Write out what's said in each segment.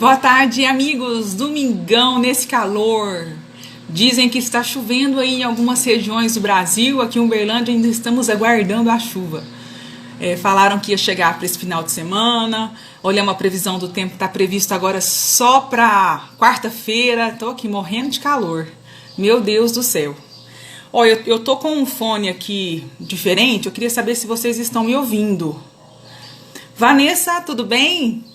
Boa tarde, amigos. Domingão nesse calor. Dizem que está chovendo aí em algumas regiões do Brasil. Aqui em Uberlândia ainda estamos aguardando a chuva. Falaram que ia chegar para esse final de semana. Olhamos a previsão do tempo, está previsto agora só para quarta-feira. Estou aqui morrendo de calor. Meu Deus do céu. Olha, eu tô com um fone aqui diferente. Eu queria saber se vocês estão me ouvindo. Vanessa, tudo bem?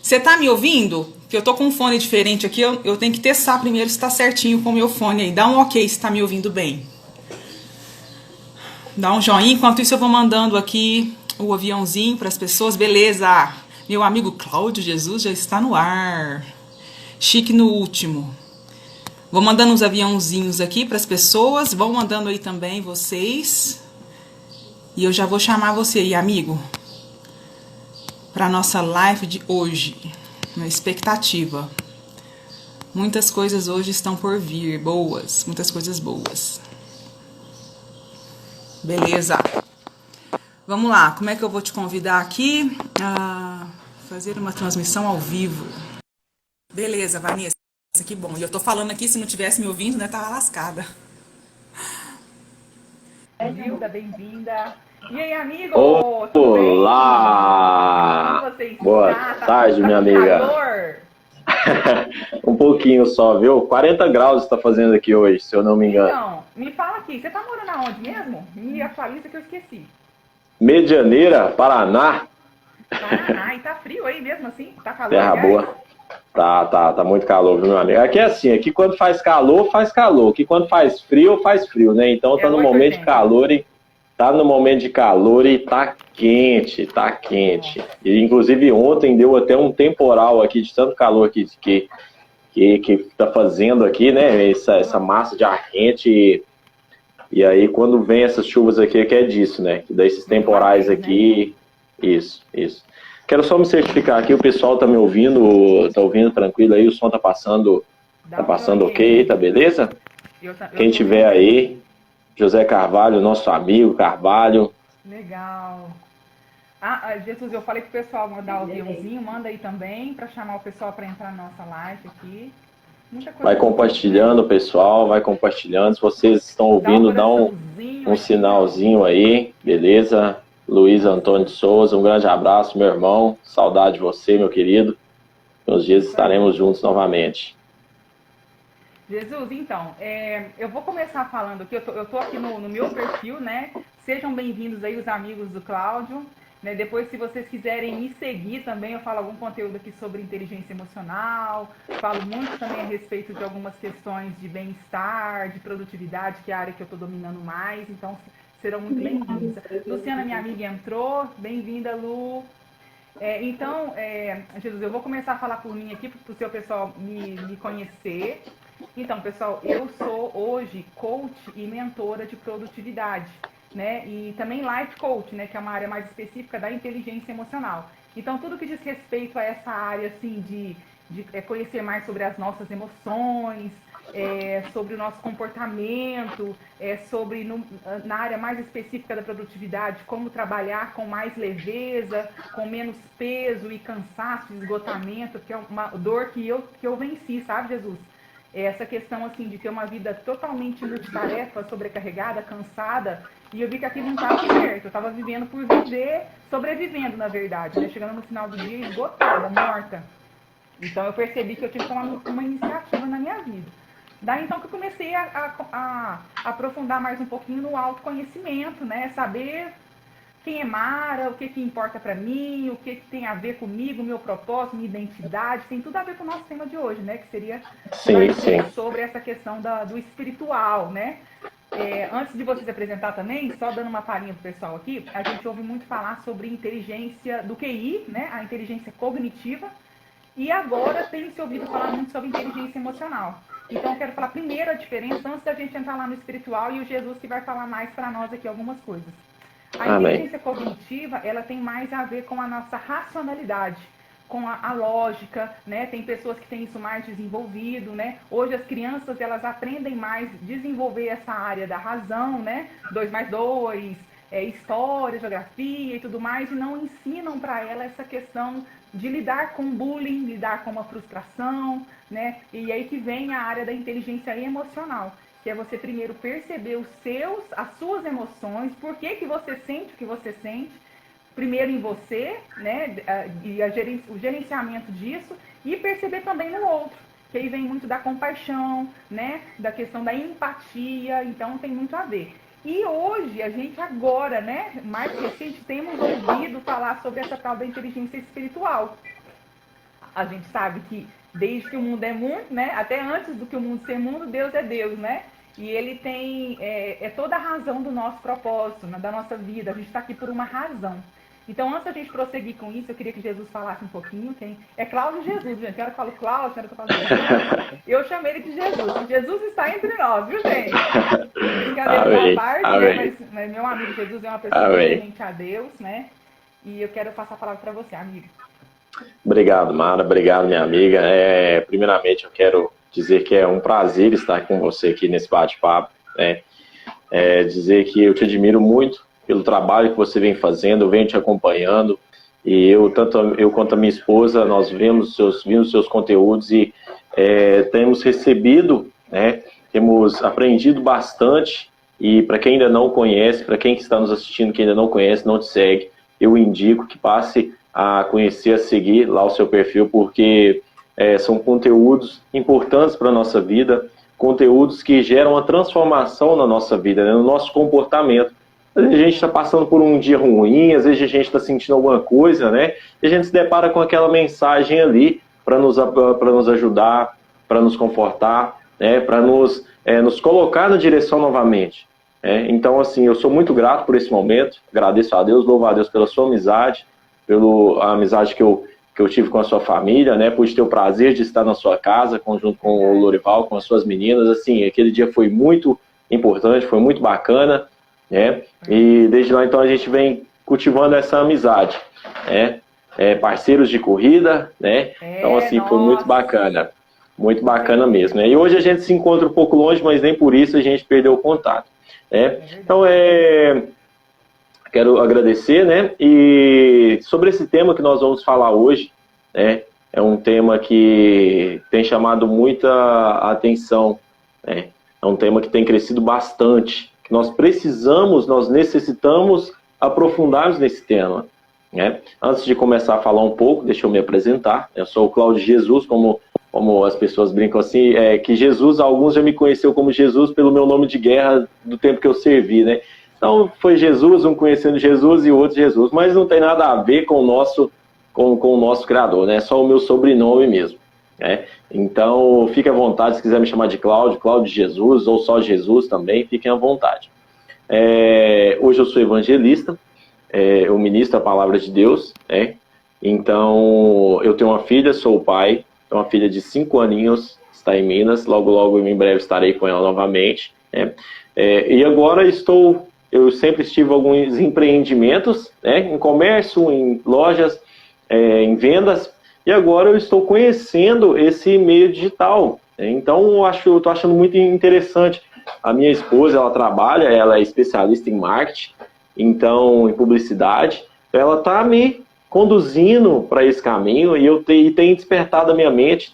Você tá me ouvindo? Porque eu tô com um fone diferente aqui, eu tenho que testar primeiro se tá certinho com o meu fone aí. Dá um ok se tá me ouvindo bem. Dá um joinha, enquanto isso eu vou mandando aqui o aviãozinho para as pessoas. Beleza, meu amigo Cláudio Jesus já está no ar. Chique no último. Vou mandando uns aviãozinhos aqui para as pessoas. Vão mandando aí também vocês. E eu já vou chamar você aí, amigo, para nossa live de hoje, na expectativa. Muitas coisas hoje estão por vir, boas, muitas coisas boas. Beleza. Vamos lá, como é que eu vou te convidar aqui a fazer uma transmissão ao vivo? Beleza, Vanessa, que bom. E eu tô falando aqui, se não tivesse me ouvindo, né, tava lascada. Gilda, bem-vinda. E aí, amigo? Tudo bem? Olá! Como você está? Boa tarde, minha amiga. Calor? Um pouquinho só, viu? 40 graus está fazendo aqui hoje, se eu não me engano. Então, me fala aqui, você tá morando aonde mesmo? Me atualiza que eu esqueci. Medianeira, Paraná, Paraná, e tá frio aí mesmo assim? Tá calor? terra Aliás? boa. Tá muito calor, viu, meu amigo? Aqui é assim, aqui quando faz calor, faz calor. Aqui quando faz frio, né? Então tá no momento de 880. calor e tá no momento de calor e tá quente, tá quente. E inclusive ontem deu até um temporal aqui de tanto calor que tá fazendo aqui, né? Essa massa de ar quente. E aí, quando vem essas chuvas aqui, é que é disso, né? Que dá esses temporais aqui. Isso. Quero só me certificar aqui, o pessoal tá me ouvindo, tá ouvindo tranquilo aí, o som tá passando ok, tá beleza? Quem tiver aí, José Carvalho, nosso amigo Carvalho. Legal. Jesus, eu falei pro pessoal mandar o aviãozinho, manda aí também, pra chamar o pessoal pra entrar na nossa live aqui. Muita coisa Vai compartilhando, pessoal, vai compartilhando. Se vocês estão ouvindo, dá um sinalzinho aí, beleza? Luiz Antônio de Souza, um grande abraço, meu irmão. Saudade de você, meu querido. Nos dias estaremos juntos novamente. Jesus, então, eu vou começar falando aqui, eu tô aqui no meu perfil, né? Sejam bem-vindos aí os amigos do Cláudio. Né? Depois, se vocês quiserem me seguir também, eu falo algum conteúdo aqui sobre inteligência emocional, falo muito também a respeito de algumas questões de bem-estar, de produtividade, que é a área que eu tô dominando mais, então serão muito bem-vindos. Luciana, minha amiga, entrou, bem-vinda, Lu. Jesus, eu vou começar a falar por mim aqui, para o seu pessoal me conhecer. Então, pessoal, eu sou hoje coach e mentora de produtividade, né? E também life coach, né? Que é uma área mais específica da inteligência emocional. Então, tudo que diz respeito a essa área, assim, de conhecer mais sobre as nossas emoções, sobre o nosso comportamento, na área mais específica da produtividade, como trabalhar com mais leveza, com menos peso e cansaço, esgotamento, que é uma dor que eu venci, sabe, Jesus? Essa questão assim de ter uma vida totalmente multitarefa, sobrecarregada, cansada, e eu vi que aquilo não estava certo. Eu estava vivendo por viver, sobrevivendo, na verdade, né? Chegando no final do dia esgotada, morta. Então eu percebi que eu tinha que tomar uma iniciativa na minha vida. Daí então que eu comecei a aprofundar mais um pouquinho no autoconhecimento, né? Saber quem é Mara, o que importa pra mim, o que tem a ver comigo, meu propósito, minha identidade, tem tudo a ver com o nosso tema de hoje, né? Que seria sobre essa questão do espiritual, né? Antes de vocês apresentar também, só dando uma palhinha pro pessoal aqui, a gente ouve muito falar sobre inteligência do QI, né? A inteligência cognitiva, e agora tem se ouvido falar muito sobre inteligência emocional. Então eu quero falar primeiro a diferença, antes da gente entrar lá no espiritual, e o Jesus que vai falar mais para nós aqui algumas coisas. A inteligência cognitiva, ela tem mais a ver com a nossa racionalidade, com a lógica, né? Tem pessoas que têm isso mais desenvolvido, né? Hoje as crianças, elas aprendem mais desenvolver essa área da razão, né? 2 mais 2, história, geografia e tudo mais, e não ensinam para ela essa questão de lidar com bullying, lidar com uma frustração, né? E aí que vem a área da inteligência emocional, que é você primeiro perceber as suas emoções, por que que você sente o que você sente, primeiro em você, né? E o gerenciamento disso, e perceber também no outro, que aí vem muito da compaixão, né? Da questão da empatia, então tem muito a ver. E hoje, a gente agora, né, mais recente, temos ouvido falar sobre essa tal da inteligência espiritual. A gente sabe que desde que o mundo é mundo, né, até antes do que o mundo ser mundo, Deus é Deus, né? E ele tem toda a razão do nosso propósito, né, da nossa vida. A gente está aqui por uma razão. Então, antes da gente prosseguir com isso, eu queria que Jesus falasse um pouquinho. É Cláudio Jesus, gente. Quero que eu falo Cláudio, quero que eu falo Jesus. Eu chamei ele de Jesus. Jesus está entre nós, viu, gente? Brincadeira à parte, né? Mas meu amigo Jesus é uma pessoa temente a Deus, né? E eu quero passar a palavra para você, amigo. Obrigado, Mara. Obrigado, minha amiga. Primeiramente, eu quero dizer que é um prazer estar com você aqui nesse bate-papo, né? Dizer que eu te admiro muito pelo trabalho que você vem fazendo, eu venho te acompanhando, e tanto eu quanto a minha esposa, nós vimos seus conteúdos e temos recebido, né, temos aprendido bastante, e para quem ainda não conhece, para quem está nos assistindo que ainda não conhece, não te segue, eu indico que passe a conhecer, a seguir lá o seu perfil, porque são conteúdos importantes para a nossa vida, conteúdos que geram uma transformação na nossa vida, né, no nosso comportamento. Às vezes a gente está passando por um dia ruim, às vezes a gente está sentindo alguma coisa, né? E a gente se depara com aquela mensagem ali para nos ajudar, para nos confortar, né? Para nos colocar na direção novamente. Então, assim, eu sou muito grato por esse momento, agradeço a Deus, louvo a Deus pela sua amizade, pela amizade que eu tive com a sua família, né? Pude ter o prazer de estar na sua casa, junto com o Lorival, com as suas meninas. Assim, aquele dia foi muito importante, foi muito bacana. E desde lá então a gente vem cultivando essa amizade, parceiros de corrida, né? Então assim, foi muito bacana mesmo, né? E hoje a gente se encontra um pouco longe, mas nem por isso a gente perdeu o contato, né? Então quero agradecer, né? E sobre esse tema que nós vamos falar hoje, né? É um tema que tem chamado muita atenção, né? É um tema que tem crescido bastante, que nós necessitamos aprofundarmos nesse tema, né? Antes de começar a falar um pouco, deixa eu me apresentar. Eu sou o Cláudio Jesus, como as pessoas brincam assim, que Jesus, alguns já me conheceu como Jesus pelo meu nome de guerra do tempo que eu servi, né? Então foi Jesus, um conhecendo Jesus e o outro Jesus, mas não tem nada a ver com o nosso Criador, né? Só o meu sobrenome mesmo. Então, fique à vontade, se quiser me chamar de Cláudio Jesus, ou só Jesus também, fiquem à vontade. Hoje eu sou evangelista, eu ministro a palavra de Deus, né? Então, eu tenho uma filha, sou o pai, tenho uma filha de 5 aninhos, está em Minas, logo em breve estarei com ela novamente, né? E agora eu sempre estive em alguns empreendimentos, né? Em comércio, em lojas, em vendas. E agora eu estou conhecendo esse meio digital. Então, eu estou achando muito interessante. A minha esposa, ela é especialista em marketing, então, em publicidade. Ela está me conduzindo para esse caminho e tem despertado a minha mente,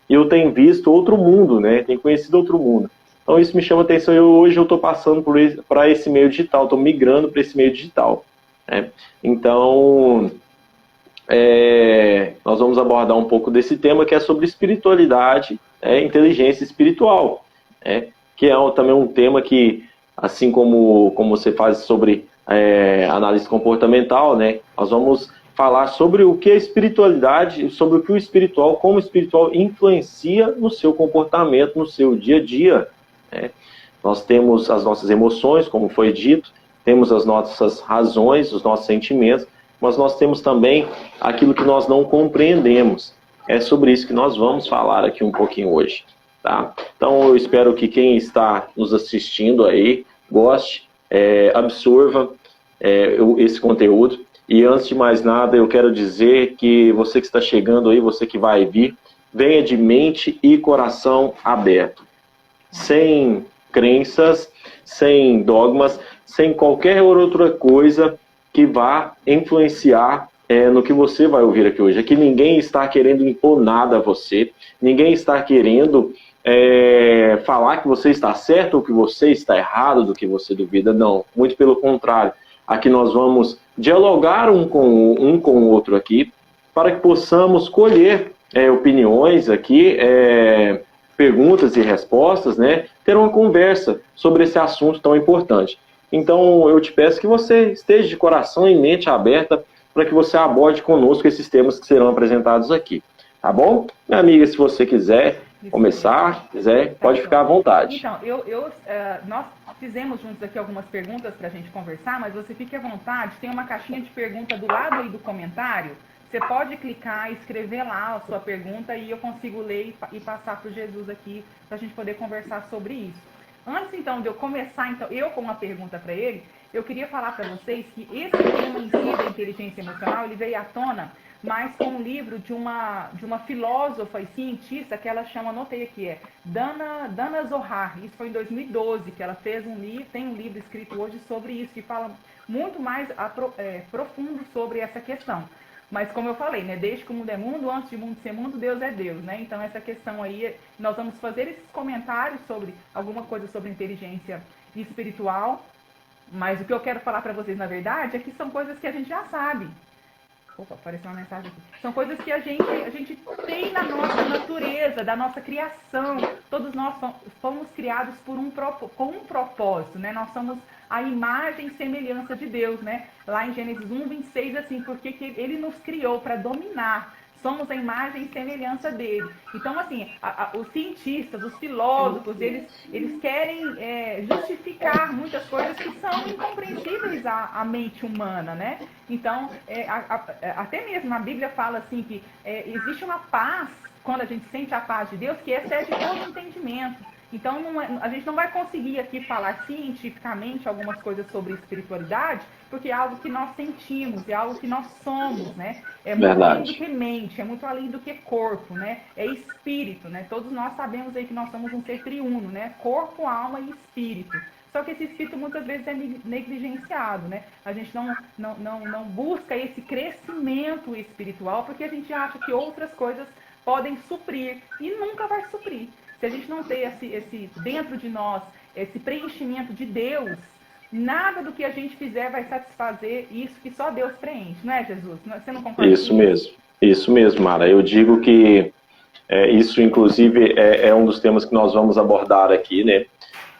eu tenho visto outro mundo, né? Tenho conhecido outro mundo. Então, isso me chama atenção. Hoje eu estou passando para esse meio digital, estou migrando para esse meio digital, né? Então, nós vamos abordar um pouco desse tema que é sobre espiritualidade, inteligência espiritual, que é também um tema que, assim como você faz sobre análise comportamental, né, nós vamos falar sobre o que é espiritualidade, sobre o que como o espiritual influencia no seu comportamento, no seu dia a dia. Nós temos as nossas emoções, como foi dito, temos as nossas razões, os nossos sentimentos, mas nós temos também aquilo que nós não compreendemos. É sobre isso que nós vamos falar aqui um pouquinho hoje, tá? Então eu espero que quem está nos assistindo aí goste, absorva esse conteúdo. E antes de mais nada, eu quero dizer que você que está chegando aí, você que vai vir, venha de mente e coração aberto, sem crenças, sem dogmas, sem qualquer outra coisa que vá influenciar no que você vai ouvir aqui hoje. Aqui ninguém está querendo impor nada a você, ninguém está querendo falar que você está certo ou que você está errado, do que você duvida. Não, muito pelo contrário. Aqui nós vamos dialogar um com o outro aqui, para que possamos colher opiniões aqui, perguntas e respostas, né? Ter uma conversa sobre esse assunto tão importante. Então, eu te peço que você esteja de coração e mente aberta para que você aborde conosco esses temas que serão apresentados aqui. Tá bom? Minha amiga, se você quiser começar, pode ficar à vontade. Então, nós fizemos juntos aqui algumas perguntas para a gente conversar, mas você fique à vontade, tem uma caixinha de pergunta do lado aí do comentário. Você pode clicar e escrever lá a sua pergunta e eu consigo ler e passar para o Jesus aqui para a gente poder conversar sobre isso. Antes, então, de eu começar, eu com uma pergunta para ele, eu queria falar para vocês que esse tema em si da inteligência emocional, ele veio à tona, mas com um livro de uma filósofa e cientista que ela chama, anotei aqui, Dana Zohar. Isso foi em 2012 que ela fez tem um livro escrito hoje sobre isso, que fala muito mais profundo sobre essa questão. Mas como eu falei, né, desde que o mundo é mundo, antes de o mundo ser mundo, Deus é Deus, né? Então essa questão aí, nós vamos fazer esses comentários sobre alguma coisa sobre inteligência espiritual, mas o que eu quero falar para vocês, na verdade, é que são coisas que a gente já sabe. Opa, apareceu uma mensagem aqui. São coisas que a gente tem na nossa natureza, da nossa criação. Todos nós fomos criados com um propósito, né? Nós somos a imagem e semelhança de Deus, né? Lá em Gênesis 1:26, assim, porque ele nos criou para dominar. Somos a imagem e semelhança dele. Então, assim, os cientistas, os filósofos, eles querem justificar muitas coisas que são incompreensíveis à mente humana, né? Então, até mesmo a Bíblia fala assim que existe uma paz, quando a gente sente a paz de Deus, que excede todo entendimento. Então, a gente não vai conseguir aqui falar cientificamente algumas coisas sobre espiritualidade, porque é algo que nós sentimos, é algo que nós somos, né? É muito Verdade. além do que mente, é muito além do que corpo, né? É espírito, né? Todos nós sabemos aí que nós somos um ser triuno, né? Corpo, alma e espírito. Só que esse espírito muitas vezes é negligenciado, né? A gente não busca esse crescimento espiritual porque a gente acha que outras coisas podem suprir e nunca vai suprir. Se a gente não ter esse dentro de nós, esse preenchimento de Deus, nada do que a gente fizer vai satisfazer isso que só Deus preenche, não é, Jesus? Você não concorda? Isso mesmo, Mara. Eu digo que isso, inclusive, é um dos temas que nós vamos abordar aqui, né?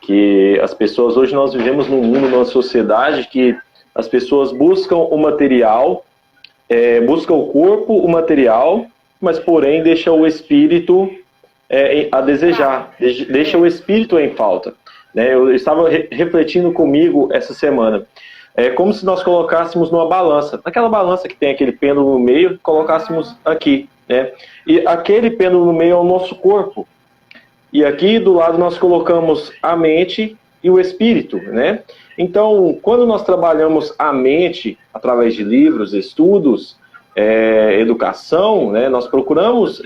Que as pessoas, hoje nós vivemos num mundo, numa sociedade que as pessoas buscam o material, buscam o corpo, o material, mas porém deixa o espírito a desejar, deixa o espírito em falta. Né? Eu estava refletindo comigo essa semana. É como se nós colocássemos numa balança. Naquela balança que tem aquele pêndulo no meio, colocássemos aqui. Né? E aquele pêndulo no meio é o nosso corpo. E aqui do lado nós colocamos a mente e o espírito. Né? Então, quando nós trabalhamos a mente através de livros, estudos, educação, né? Nós procuramos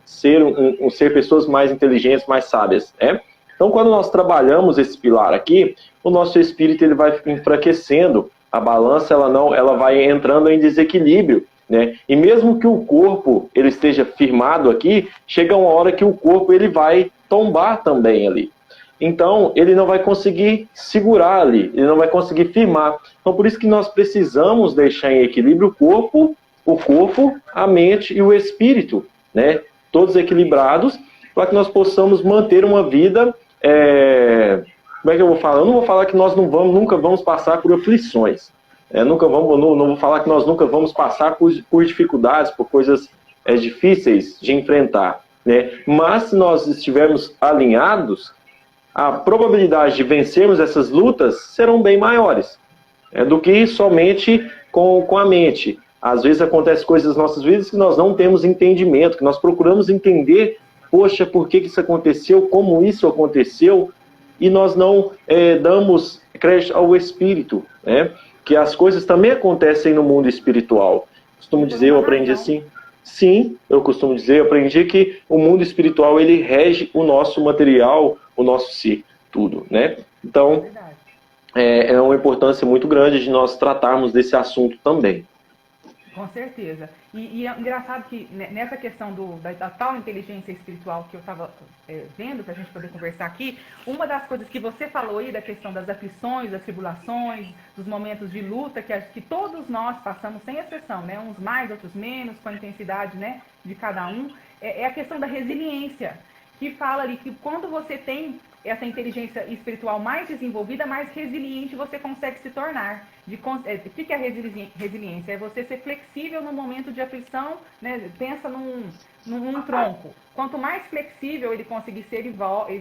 ser pessoas mais inteligentes, mais sábias. Né? Então, quando nós trabalhamos esse pilar aqui, o nosso espírito ele vai enfraquecendo, a balança ela vai entrando em desequilíbrio. Né? E mesmo que o corpo ele esteja firmado aqui, chega uma hora que o corpo ele vai tombar também ali. Então, ele não vai conseguir segurar ali, ele não vai conseguir firmar. Então, por isso que nós precisamos deixar em equilíbrio o corpo, a mente e o espírito, né? Todos equilibrados, para que nós possamos manter uma vida... Como é que eu vou falar? Eu não vou falar que nós nunca vamos passar por aflições. Não vou falar que nós nunca vamos passar por dificuldades, por coisas difíceis de enfrentar. Né? Mas se nós estivermos alinhados, a probabilidade de vencermos essas lutas serão bem maiores do que somente com a mente. Às vezes acontecem coisas nas nossas vidas que nós não temos entendimento, que nós procuramos entender, poxa, por que isso aconteceu, como isso aconteceu, e nós não damos crédito ao Espírito, né? Que as coisas também acontecem no mundo espiritual. Costumo dizer, eu aprendi assim, sim, eu costumo dizer, eu aprendi que o mundo espiritual, ele rege o nosso material, o nosso ser, tudo, né? Então, é uma importância muito grande de nós tratarmos desse assunto também. Com certeza. E é engraçado que nessa questão da tal inteligência espiritual que eu estava vendo, para a gente poder conversar aqui, uma das coisas que você falou aí, da questão das aflições, das tribulações, dos momentos de luta que todos nós passamos, sem exceção, né? Uns mais, outros menos, com a intensidade, né, de cada um, é a questão da resiliência, que fala ali que quando você tem essa inteligência espiritual mais desenvolvida, mais resiliente você consegue se tornar. O que é resiliência? É você ser flexível no momento de aflição, né? Pensa num tronco. Quanto mais flexível ele conseguir ser, ele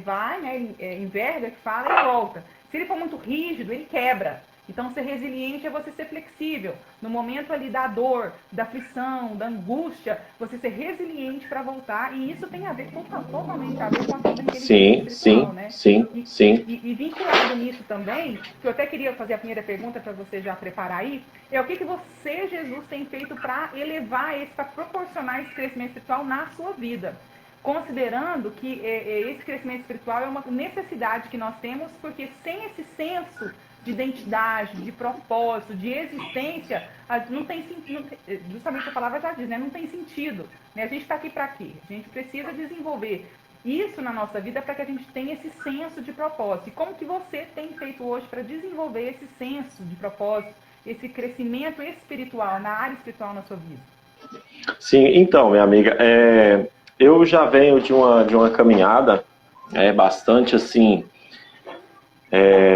vai, né? Enverga, que fala, e volta. Se ele for muito rígido, ele quebra. Então, ser resiliente é você ser flexível. No momento ali da dor, da aflição, da angústia, você ser resiliente para voltar. E isso tem a ver, totalmente a ver com a sua inteligência espiritual, né? Sim. E vinculado nisso também, que eu até queria fazer a primeira pergunta para você já preparar aí, é o que você, Jesus, tem feito para elevar para proporcionar esse crescimento espiritual na sua vida? Considerando que esse crescimento espiritual é uma necessidade que nós temos, porque sem esse senso de identidade, de propósito, de existência, não tem sentido, justamente a palavra já diz, né? Não tem sentido. Né? A gente está aqui para quê? A gente precisa desenvolver isso na nossa vida para que a gente tenha esse senso de propósito. E como que você tem feito hoje para desenvolver esse senso de propósito, esse crescimento espiritual, na área espiritual na sua vida? Sim, então, minha amiga, eu já venho de uma caminhada bastante assim,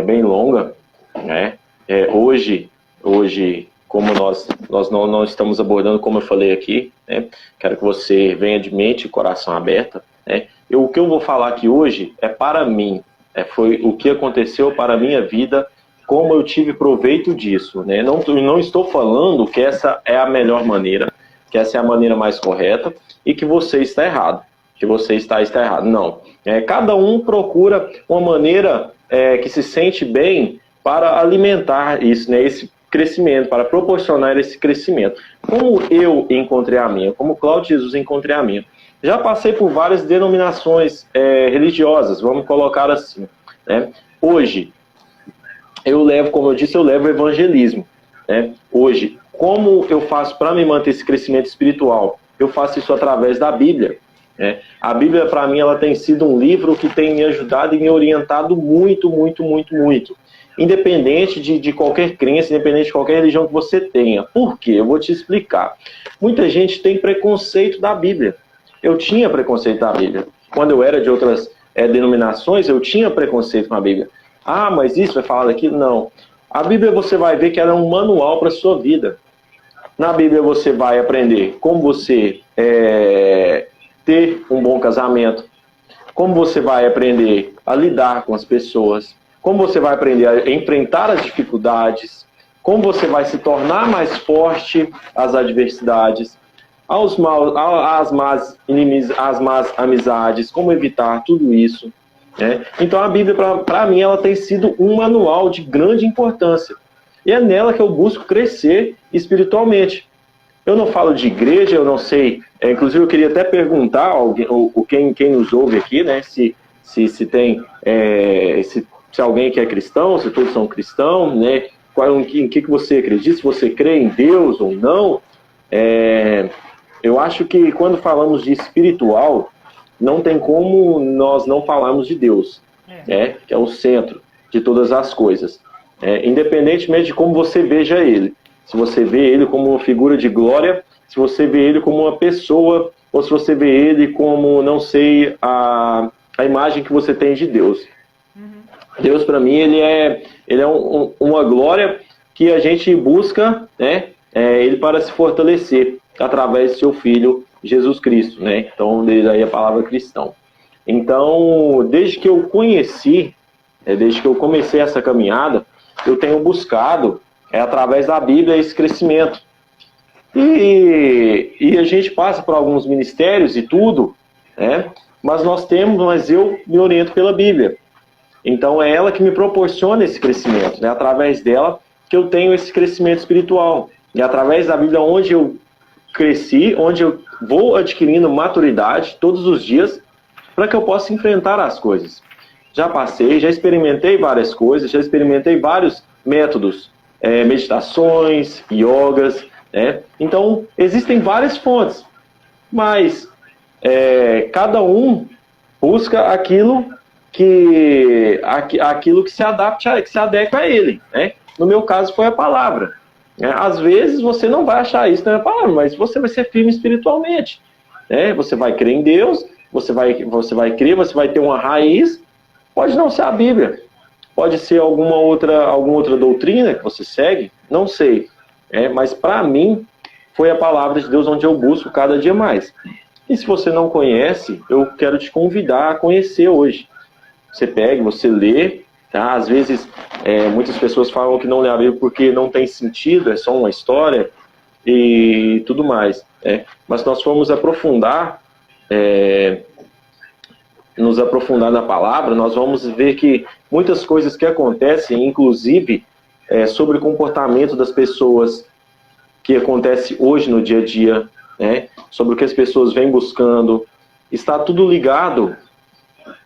bem longa, né? Hoje, como nós não estamos abordando, como eu falei aqui, né? Quero que você venha de mente e coração aberta, né? O que eu vou falar aqui hoje é para mim, foi o que aconteceu para a minha vida, como eu tive proveito disso, né? Não estou falando que essa é a melhor maneira, que essa é a maneira mais correta e que você está errado, que você está errado. Não. Cada um procura uma maneira que se sente bem para alimentar isso, né, esse crescimento, para proporcionar esse crescimento. Como eu encontrei a minha, como Cláudio Jesus encontrei a minha. Já passei por várias denominações religiosas, vamos colocar assim, né? Hoje, como eu disse, eu levo o evangelismo, né? Hoje, como eu faço para me manter esse crescimento espiritual? Eu faço isso através da Bíblia. A Bíblia, para mim, ela tem sido um livro que tem me ajudado e me orientado muito, muito, muito, muito. Independente de qualquer crença, independente de qualquer religião que você tenha. Por quê? Eu vou te explicar. Muita gente tem preconceito da Bíblia. Eu tinha preconceito da Bíblia. Quando eu era de outras denominações, eu tinha preconceito com a Bíblia. Ah, mas isso vai falar daquilo? Não. A Bíblia você vai ver que ela é um manual para a sua vida. Na Bíblia você vai aprender como você ter um bom casamento, como você vai aprender a lidar com as pessoas, como você vai aprender a enfrentar as dificuldades, como você vai se tornar mais forte às adversidades, às más amizades, como evitar tudo isso. Né? Então a Bíblia, para mim, ela tem sido um manual de grande importância. E é nela que eu busco crescer espiritualmente. Eu não falo de igreja, eu não sei. Inclusive, eu queria até perguntar alguém, quem nos ouve aqui, né, se tem, se alguém que é cristão, se todos são cristãos, né, em que você acredita, se você crê em Deus ou não. Eu acho que quando falamos de espiritual, não tem como nós não falarmos de Deus, que é o centro de todas as coisas. Independentemente de como você veja Ele. Se você vê Ele como uma figura de glória, se você vê Ele como uma pessoa, ou se você vê Ele como, não sei, a imagem que você tem de Deus. Deus, para mim, ele é uma glória que a gente busca, né, Ele para se fortalecer através do seu Filho, Jesus Cristo, né? Então, desde aí a palavra cristão. Então, desde que eu conheci, desde que eu comecei essa caminhada, eu tenho buscado, através da Bíblia, esse crescimento. E a gente passa por alguns ministérios e tudo, né? Mas eu me oriento pela Bíblia. Então, é ela que me proporciona esse crescimento, né? Através dela que eu tenho esse crescimento espiritual. E através da Bíblia, onde eu cresci, onde eu vou adquirindo maturidade todos os dias para que eu possa enfrentar as coisas. Já experimentei várias coisas, já experimentei vários métodos, meditações, yogas, né? Então, existem várias fontes, mas cada um busca aquilo que se adapte, que se adequa a ele, né? No meu caso foi a palavra. Às vezes você não vai achar isso na palavra, mas você vai ser firme espiritualmente, né? Você vai crer em Deus, você vai crer, você vai ter uma raiz. Pode não ser a Bíblia, pode ser alguma outra doutrina que você segue, não sei. Mas para mim foi a palavra de Deus onde eu busco cada dia mais. E se você não conhece, eu quero te convidar a conhecer hoje. Você pega, você lê, tá? Às vezes muitas pessoas falam que não lê a Bíblia porque não tem sentido, é só uma história e tudo mais. Mas se nós formos nos aprofundar na palavra, nós vamos ver que muitas coisas que acontecem, inclusive sobre o comportamento das pessoas, que acontece hoje no dia a dia, né? Sobre o que as pessoas vêm buscando, está tudo ligado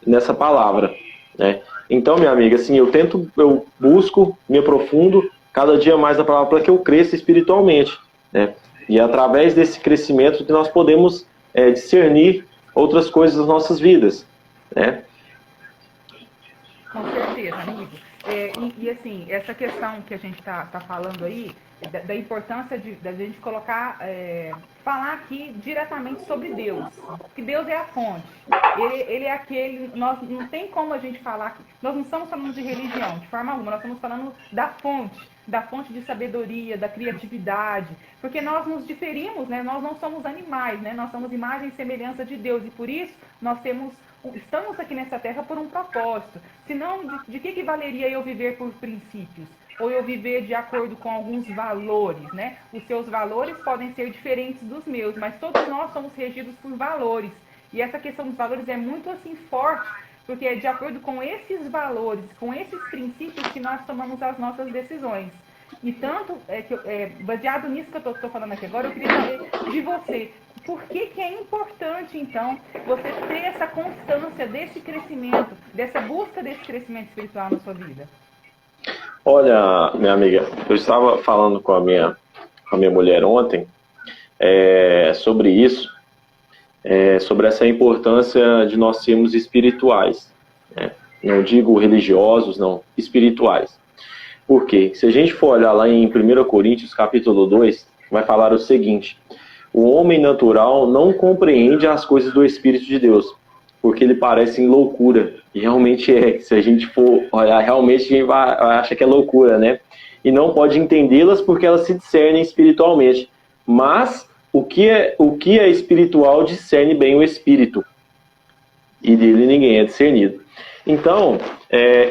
nessa palavra, né? Então, minha amiga, assim, eu busco, me aprofundo cada dia mais na palavra para que eu cresça espiritualmente, né? E é através desse crescimento que nós podemos discernir outras coisas das nossas vidas, né? Com certeza, amigo. E assim, essa questão que a gente está falando aí, da importância da gente colocar, falar aqui diretamente sobre Deus, que Deus é a fonte, ele é aquele, não tem como a gente falar, nós não estamos falando de religião, de forma alguma, nós estamos falando da fonte de sabedoria, da criatividade, porque nós nos diferimos, né? Nós não somos animais, né? Nós somos imagem e semelhança de Deus, e por isso nós estamos aqui nessa terra por um propósito. Senão, de que valeria eu viver por princípios? Ou eu viver de acordo com alguns valores, né? Os seus valores podem ser diferentes dos meus, mas todos nós somos regidos por valores. E essa questão dos valores é muito assim forte, porque é de acordo com esses valores, com esses princípios que nós tomamos as nossas decisões. E tanto, baseado nisso que eu estou falando aqui agora, eu queria saber de você, por que é importante, então, você ter essa constância desse crescimento, dessa busca desse crescimento espiritual na sua vida? Olha, minha amiga, eu estava falando com a minha mulher ontem sobre isso, sobre essa importância de nós sermos espirituais, né? Não digo religiosos, não, espirituais. Por quê? Se a gente for olhar lá em 1 Coríntios, capítulo 2, vai falar o seguinte: o homem natural não compreende as coisas do Espírito de Deus, porque ele parece em loucura. E realmente se a gente for olhar, realmente a gente acha que é loucura, né? E não pode entendê-las porque elas se discernem espiritualmente. Mas o que é espiritual discerne bem o Espírito. E dele ninguém é discernido. Então,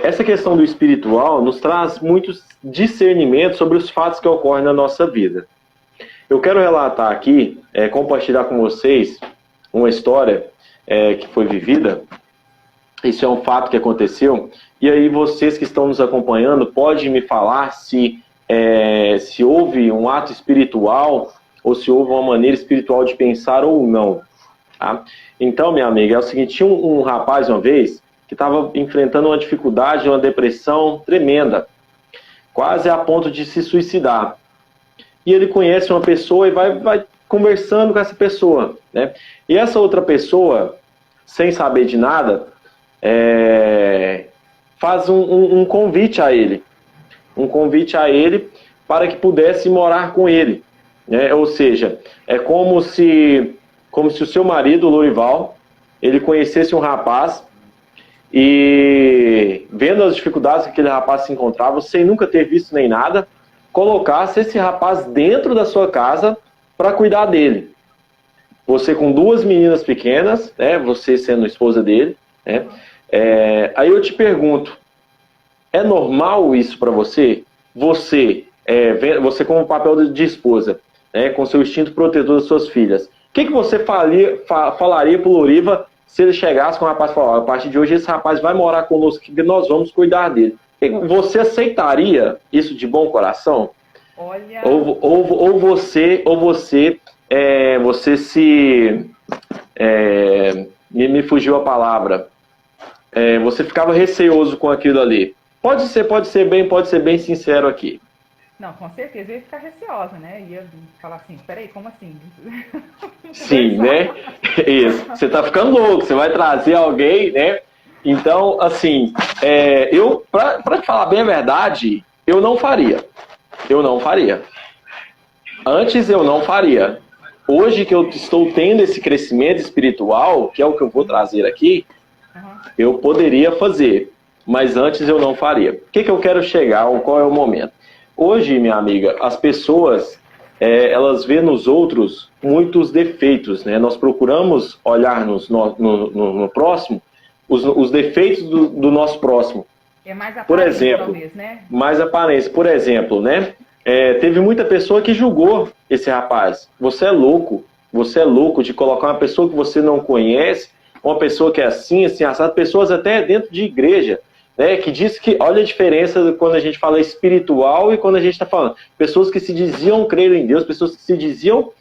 essa questão do espiritual nos traz muitos discernimentos sobre os fatos que ocorrem na nossa vida. Eu quero relatar aqui, compartilhar com vocês uma história que foi vivida. Isso é um fato que aconteceu. E aí vocês que estão nos acompanhando podem me falar se houve um ato espiritual ou se houve uma maneira espiritual de pensar ou não. Tá? Então, minha amiga, é o seguinte: tinha um rapaz uma vez que estava enfrentando uma dificuldade, uma depressão tremenda, quase a ponto de se suicidar. E ele conhece uma pessoa e vai conversando com essa pessoa, né? E essa outra pessoa, sem saber de nada, faz um convite a ele. Um convite a ele para que pudesse morar com ele, né? Ou seja, é como se o seu marido, o Lourival, ele conhecesse um rapaz e, vendo as dificuldades que aquele rapaz se encontrava, sem nunca ter visto nem nada, colocasse esse rapaz dentro da sua casa para cuidar dele. Você com 2 meninas pequenas, né, você sendo esposa dele, né? Aí eu te pergunto, é normal isso para você? Você como papel de esposa, né, com seu instinto protetor das suas filhas, o que você falaria para o Louriva se ele chegasse com o rapaz e falasse: a partir de hoje esse rapaz vai morar conosco, que nós vamos cuidar dele? Você aceitaria isso de bom coração? Olha... Ou você se... me fugiu a palavra. Você ficava receoso com aquilo ali. Pode ser bem sincero aqui. Não, com certeza eu ia ficar receosa, né? Ia falar assim, peraí, como assim? Sim, né? Isso. Você tá ficando louco, você vai trazer alguém, né? Então, assim, pra te falar bem a verdade, eu não faria. Eu não faria. Antes eu não faria. Hoje que eu estou tendo esse crescimento espiritual, que é o que eu vou trazer aqui, eu poderia fazer, mas antes eu não faria. O que eu quero chegar, ou qual é o momento? Hoje, minha amiga, as pessoas, elas vêem nos outros muitos defeitos, né? Nós procuramos olhar no próximo os defeitos do nosso próximo. É mais Por aparência, exemplo, talvez, né? mais aparência. Por exemplo, né? Teve muita pessoa que julgou esse rapaz. Você é louco de colocar uma pessoa que você não conhece, uma pessoa que é assim, assado, pessoas até dentro de igreja, né? Que diz que, olha a diferença quando a gente fala espiritual e quando a gente está falando. Pessoas que se diziam crer em Deus, pessoas que se diziam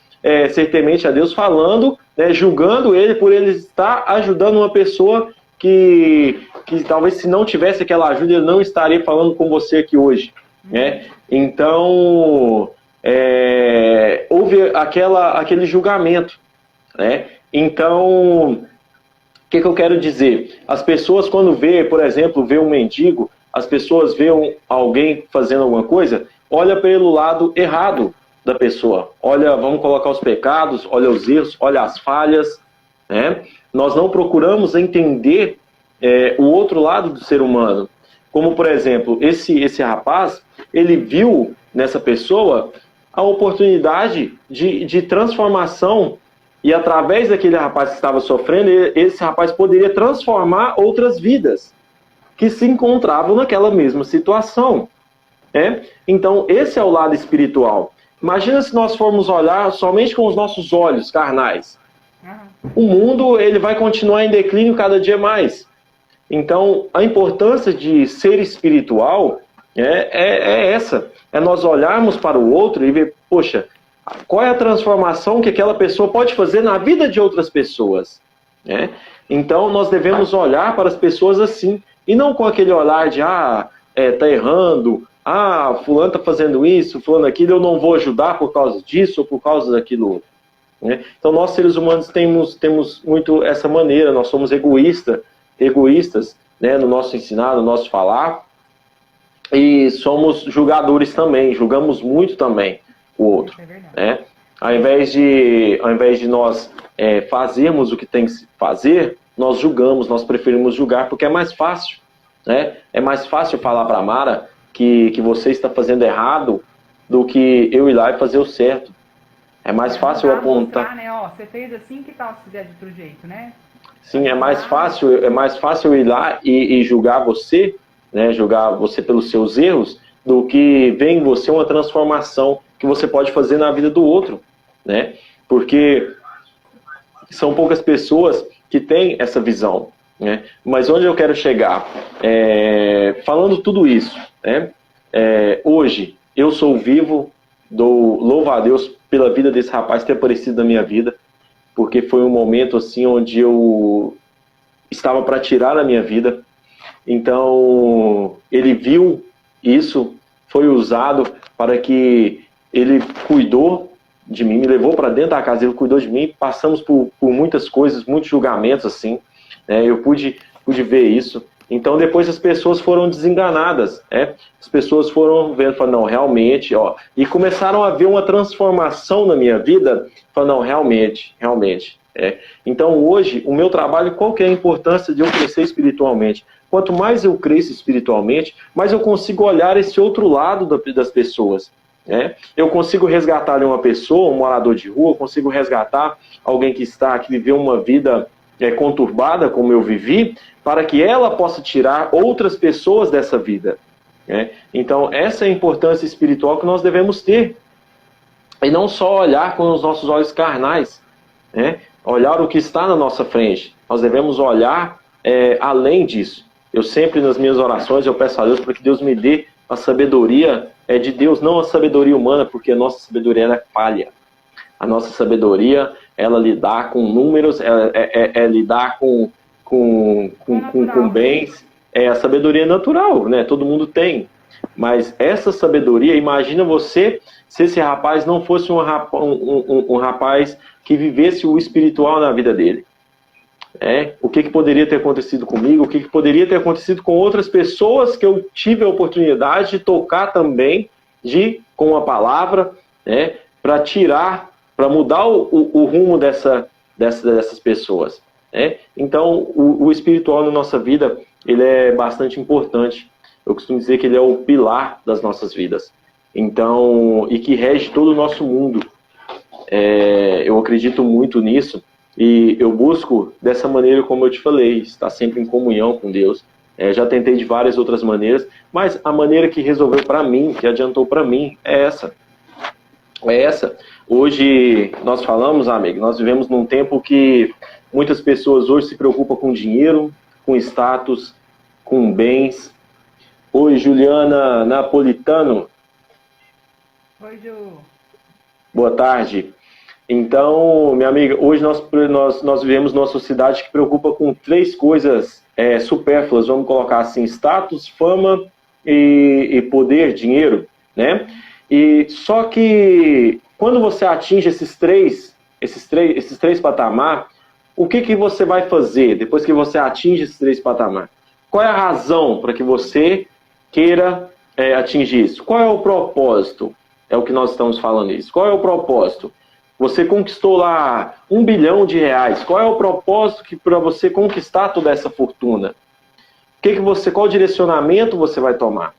ser temente a Deus, falando, né, julgando ele por ele estar ajudando uma pessoa que talvez se não tivesse aquela ajuda, ele não estaria falando com você aqui hoje, né? Então, houve aquele julgamento, né? Então, o que eu quero dizer? As pessoas, quando por exemplo, vê um mendigo, as pessoas veem alguém fazendo alguma coisa, olha pelo lado errado da pessoa. Olha, vamos colocar os pecados, olha os erros, olha as falhas, né? Nós não procuramos entender o outro lado do ser humano. Como, por exemplo, esse rapaz, ele viu nessa pessoa a oportunidade de transformação, e através daquele rapaz que estava sofrendo, esse rapaz poderia transformar outras vidas que se encontravam naquela mesma situação. Então, esse é o lado espiritual. Imagina se nós formos olhar somente com os nossos olhos carnais. O mundo ele vai continuar em declínio cada dia mais. Então, a importância de ser espiritual é essa. É nós olharmos para o outro e ver, poxa, qual é a transformação que aquela pessoa pode fazer na vida de outras pessoas. Né? Então, nós devemos olhar para as pessoas assim. E não com aquele olhar de, tá errando, fulano está fazendo isso, fulano aquilo, eu não vou ajudar por causa disso ou por causa daquilo outro. Né? Então, nós seres humanos temos muito essa maneira, nós somos egoístas, né, no nosso ensinar, no nosso falar, e somos julgadores também, julgamos muito também o outro. Né? Ao invés de nós fazermos o que tem que fazer, nós julgamos, nós preferimos julgar, porque é mais fácil. Né? É mais fácil falar para a Mara que você está fazendo errado do que eu ir lá e fazer o certo. É mais fácil eu apontar. Mostrar, né? Ó, você fez assim, que tal se fizer de outro jeito, né? Sim, é mais fácil eu ir lá e julgar você, né? Julgar você pelos seus erros, do que ver em você uma transformação que você pode fazer na vida do outro, né? Porque são poucas pessoas que têm essa visão, né? Mas onde eu quero chegar? Falando tudo isso, né? Hoje eu sou vivo, louvo a Deus pela vida desse rapaz ter aparecido na minha vida, porque foi um momento assim onde eu estava para tirar a minha vida. Então ele viu isso, foi usado para que ele cuidou de mim, me levou para dentro da casa, ele cuidou de mim, passamos por muitas coisas, muitos julgamentos assim, né? Eu pude ver isso. Então depois as pessoas foram desenganadas, né? As pessoas foram vendo, falando, não, realmente, e começaram a ver uma transformação na minha vida, falando, não, realmente. Então hoje, o meu trabalho, qual que é a importância de eu crescer espiritualmente? Quanto mais eu cresço espiritualmente, mais eu consigo olhar esse outro lado das pessoas. Né? Eu consigo resgatar uma pessoa, um morador de rua, eu consigo resgatar alguém que viveu uma vida conturbada, como eu vivi, para que ela possa tirar outras pessoas dessa vida. Né? Então, essa é a importância espiritual que nós devemos ter. E não só olhar com os nossos olhos carnais, né? Olhar o que está na nossa frente. Nós devemos olhar além disso. Eu sempre, nas minhas orações, eu peço a Deus para que Deus me dê a sabedoria de Deus, não a sabedoria humana, porque a nossa sabedoria é falha. A nossa sabedoria, ela lidar com números, lidar com bens. A sabedoria natural, né? Todo mundo tem. Mas essa sabedoria, imagina você se esse rapaz não fosse um rapaz que vivesse o espiritual na vida dele. O que poderia ter acontecido comigo, o que poderia ter acontecido com outras pessoas que eu tive a oportunidade de tocar também, com a palavra, para tirar, para mudar o rumo dessas pessoas. Então, o espiritual na nossa vida, ele é bastante importante. Eu costumo dizer que ele é o pilar das nossas vidas. Então, e que rege todo o nosso mundo. Eu acredito muito nisso. E eu busco dessa maneira, como eu te falei, estar sempre em comunhão com Deus. Já tentei de várias outras maneiras, mas a maneira que resolveu para mim, que adiantou para mim, é essa. Hoje, nós falamos, amigo, nós vivemos num tempo que muitas pessoas hoje se preocupam com dinheiro, com status, com bens. Oi, Juliana Napolitano. Oi, Ju. Boa tarde. Então, minha amiga, hoje nós vivemos numa sociedade que preocupa com 3 coisas supérfluas, vamos colocar assim, status, fama e poder, dinheiro, né? E só que quando você atinge esses três patamares, o que você vai fazer depois que você atinge esses 3 patamares? Qual é a razão para que você queira atingir isso? Qual é o propósito? É o que nós estamos falando isso. Qual é o propósito? Você conquistou lá R$1 bilhão. Qual é o propósito para você conquistar toda essa fortuna? Qual direcionamento você vai tomar?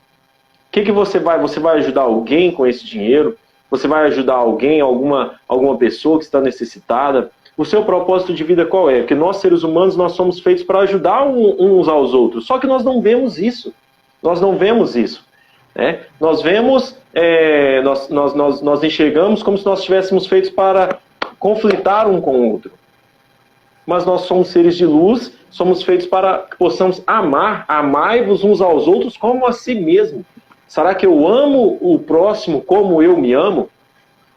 Você vai ajudar alguém com esse dinheiro? Você vai ajudar alguém, alguma pessoa que está necessitada? O seu propósito de vida qual é? Porque nós, seres humanos, nós somos feitos para ajudar uns aos outros. Só que nós não vemos isso. Nós vemos, nós enxergamos como se nós estivéssemos feitos para conflitar um com o outro. Mas nós somos seres de luz, somos feitos para que possamos amai-vos uns aos outros como a si mesmo. Será que eu amo o próximo como eu me amo?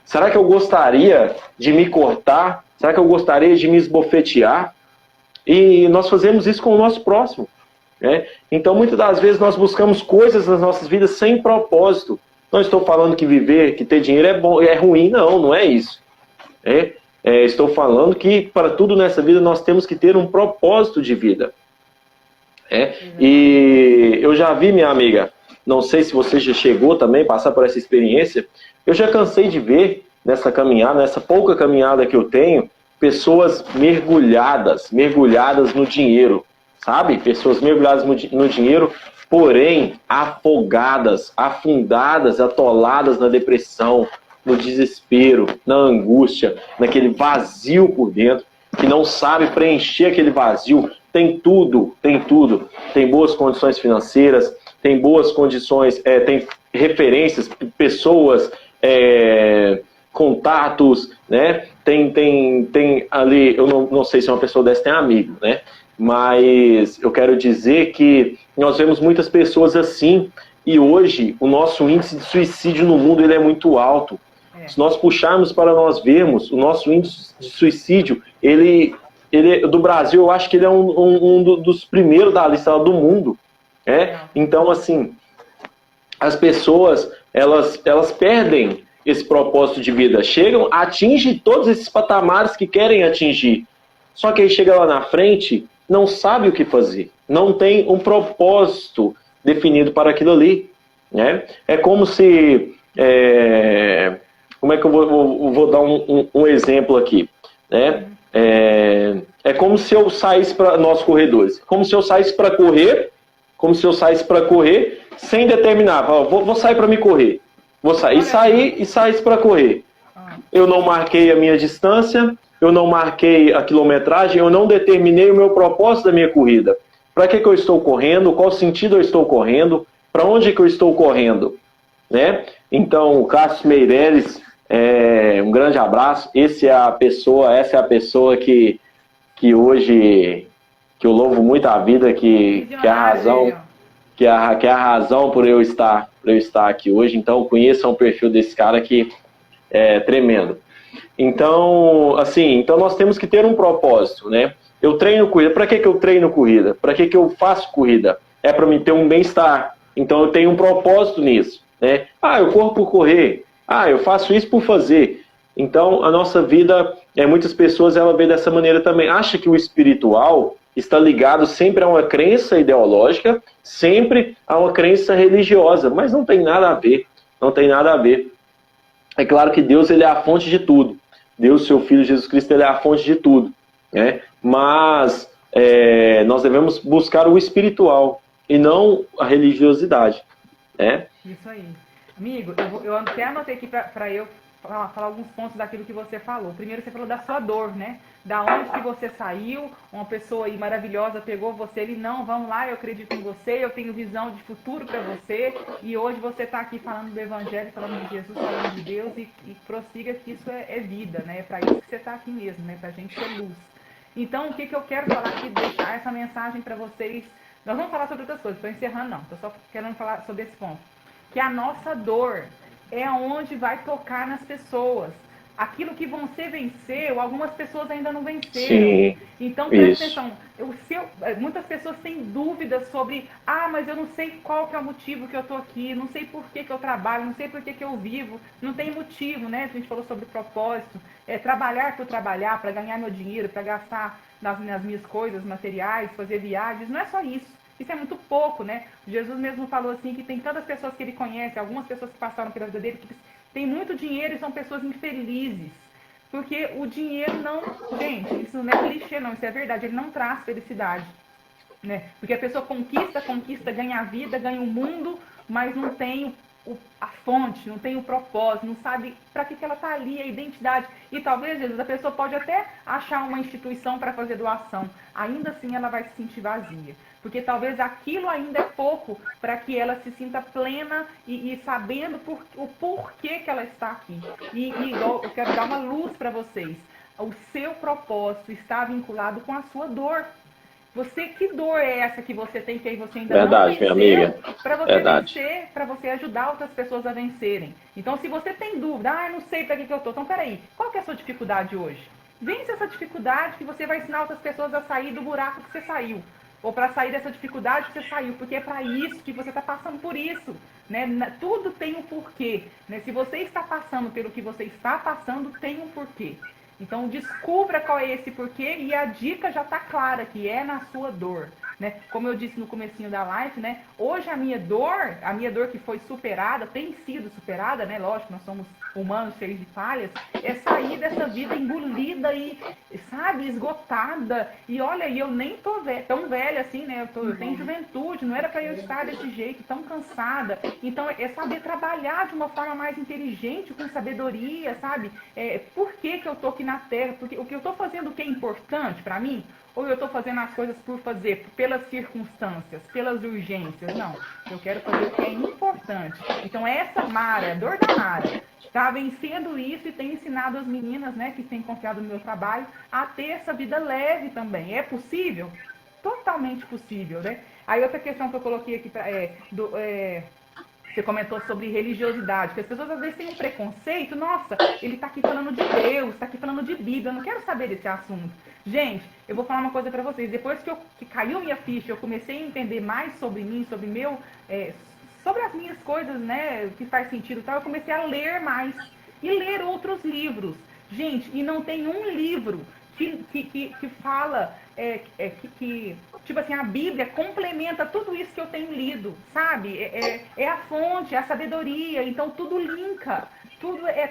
Será que eu gostaria de me cortar? Será que eu gostaria de me esbofetear? E nós fazemos isso com o nosso próximo. Então, muitas das vezes nós buscamos coisas nas nossas vidas sem propósito. Não estou falando que ter dinheiro é bom, é ruim, não é isso. Estou falando que para tudo nessa vida nós temos que ter um propósito de vida. E eu já vi, minha amiga, não sei se você já chegou também a passar por essa experiência, eu já cansei de ver nessa caminhada, nessa pouca caminhada que eu tenho, pessoas mergulhadas no dinheiro. Sabe? Pessoas mergulhadas no dinheiro, porém afogadas, afundadas, atoladas na depressão, no desespero, na angústia, naquele vazio por dentro, que não sabe preencher aquele vazio. Tem tudo. Tem boas condições financeiras, tem boas condições, tem referências, pessoas, contatos, né? Tem ali, eu não sei se uma pessoa dessa tem amigo, né? Mas eu quero dizer que nós vemos muitas pessoas assim, e hoje o nosso índice de suicídio no mundo ele é muito alto. Se nós puxarmos para nós vermos, o nosso índice de suicídio, ele do Brasil, eu acho que ele é um dos primeiros da lista do mundo. Então, assim, as pessoas, elas perdem esse propósito de vida, atingem todos esses patamares que querem atingir. Só que aí chega lá na frente, não sabe o que fazer, não tem um propósito definido para aquilo ali. É como se... como é que eu vou dar um exemplo aqui? É como se eu saísse para nós corredores, como se eu saísse para correr, sem determinar, vou sair para me correr, vou sair e saísse para correr. Eu não marquei a minha distância, eu não marquei a quilometragem, eu não determinei o meu propósito da minha corrida. Para que eu estou correndo? Qual sentido eu estou correndo? Para onde que eu estou correndo? Então, o Cássio Meireles, um grande abraço. Essa é a pessoa que hoje que eu louvo muito a vida, que é a razão por eu estar aqui hoje. Então, conheçam o perfil desse cara que é tremendo. Então, assim, nós temos que ter um propósito, né? Eu treino corrida. Para que eu treino corrida? Para que eu faço corrida? É para me ter um bem-estar. Então eu tenho um propósito nisso, né? Ah, eu corro por correr. Ah, eu faço isso por fazer. Então a nossa vida, muitas pessoas ela vê dessa maneira também. Acha que o espiritual está ligado sempre a uma crença ideológica, sempre a uma crença religiosa, mas não tem nada a ver. Não tem nada a ver. É claro que Deus ele é a fonte de tudo. Deus, seu Filho Jesus Cristo, ele é a fonte de tudo, né? Mas nós devemos buscar o espiritual e não a religiosidade, né? Isso aí. Amigo, eu até anotei aqui para eu falar alguns pontos daquilo que você falou. Primeiro, você falou da sua dor, né? Da onde que você saiu, uma pessoa aí maravilhosa pegou você, ele, não, vamos lá, eu acredito em você, eu tenho visão de futuro para você, e hoje você está aqui falando do Evangelho, falando de Jesus, falando de Deus, e prossiga que isso é vida, né? É para isso que você está aqui mesmo, né? Para a gente ser luz. Então, o que eu quero falar aqui, deixar essa mensagem para vocês. Nós vamos falar sobre outras coisas, estou encerrando não, estou só querendo falar sobre esse ponto. Que a nossa dor é onde vai tocar nas pessoas. Aquilo que você venceu, algumas pessoas ainda não venceram. Sim, Então, presta atenção. Muitas pessoas têm dúvidas sobre, mas eu não sei qual que é o motivo que eu estou aqui, não sei por que eu trabalho, não sei por que eu vivo. Não tem motivo, né? A gente falou sobre propósito. Trabalhar por trabalhar, para ganhar meu dinheiro, para gastar nas minhas coisas materiais, fazer viagens. Não é só isso. Isso é muito pouco, né? Jesus mesmo falou assim que tem tantas pessoas que ele conhece, algumas pessoas que passaram pela vida dele, que tem muito dinheiro e são pessoas infelizes. Porque o dinheiro não... Gente, isso não é clichê não, isso é verdade. Ele não traz felicidade, né? Porque a pessoa conquista, ganha a vida, ganha o mundo, mas não tem a fonte, não tem o propósito, não sabe para que ela está ali, a identidade. E talvez, Jesus, a pessoa pode até achar uma instituição para fazer doação. Ainda assim ela vai se sentir vazia. Porque talvez aquilo ainda é pouco para que ela se sinta plena e sabendo o porquê que ela está aqui. E eu quero dar uma luz para vocês. O seu propósito está vinculado com a sua dor. Que dor é essa que você tem que aí você ainda não venceu? Minha amiga. Para você vencer, para você ajudar outras pessoas a vencerem. Então, se você tem dúvida, eu não sei para que eu estou. Então, peraí, qual que é a sua dificuldade hoje? Vence essa dificuldade que você vai ensinar outras pessoas a sair do buraco que você saiu. Ou para sair dessa dificuldade que você saiu, porque é para isso que você está passando por isso. Né? Tudo tem um porquê. Né? Se você está passando pelo que você está passando, tem um porquê. Então descubra qual é esse porquê e a dica já está clara, que é na sua dor. Né? Como eu disse no comecinho da live, né? Hoje a minha dor que foi superada, tem sido superada, né? Lógico, nós somos humanos cheios de falhas, é sair dessa vida engolida e, sabe, esgotada. E olha, eu nem tô tão velha assim, né? Eu tenho juventude, não era para eu estar desse jeito, tão cansada. Então é saber trabalhar de uma forma mais inteligente, com sabedoria, sabe? Por que eu tô aqui na Terra? Porque o que eu tô fazendo, o que é importante para mim? Ou eu estou fazendo as coisas por fazer, pelas circunstâncias, pelas urgências? Não, eu quero fazer o que é importante. Então essa Mara, a dor da Mara, está vencendo isso e tem ensinado as meninas, né, que têm confiado no meu trabalho, a ter essa vida leve também. É possível? Totalmente possível, né? Aí outra questão que eu coloquei aqui, você comentou sobre religiosidade, que as pessoas às vezes têm um preconceito. Nossa, ele está aqui falando de Deus, está aqui falando de Bíblia, eu não quero saber desse assunto. Gente, eu vou falar uma coisa para vocês. Depois que caiu minha ficha, eu comecei a entender mais sobre mim, sobre as minhas coisas, né, que faz sentido e tal, eu comecei a ler mais e ler outros livros. Gente, e não tem um livro que fala, tipo assim, a Bíblia complementa tudo isso que eu tenho lido, sabe? É a fonte, é a sabedoria, então tudo linka.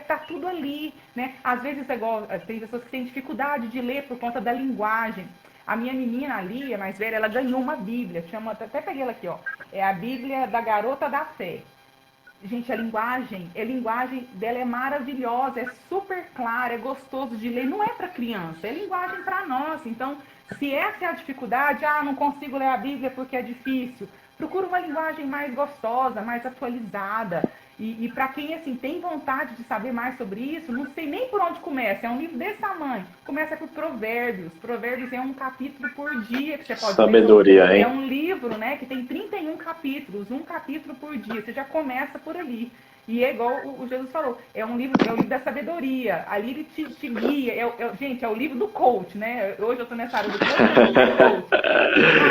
Tá tudo ali, né? Às vezes é igual, tem pessoas que têm dificuldade de ler por conta da linguagem. A minha menina ali, a mais velha, ela ganhou uma Bíblia, até peguei ela aqui, ó. É a Bíblia da Garota da Fé. Gente, a linguagem dela é maravilhosa, é super clara, é gostoso de ler. Não é para criança, é linguagem para nós. Então, se essa é a dificuldade, não consigo ler a Bíblia porque é difícil, procura uma linguagem mais gostosa, mais atualizada. E para quem assim tem vontade de saber mais sobre isso, não sei nem por onde começa. É um livro desse tamanho. Começa por Provérbios. Provérbios é um capítulo por dia que você pode Sabedoria, ler. hein? É um livro, né, que tem 31 capítulos, um capítulo por dia. Você já começa por ali. E é igual o Jesus falou, é o livro da sabedoria, ali ele te guia, gente, é o livro do coach, né? Hoje eu tô nessa área do coach, é o livro do coach.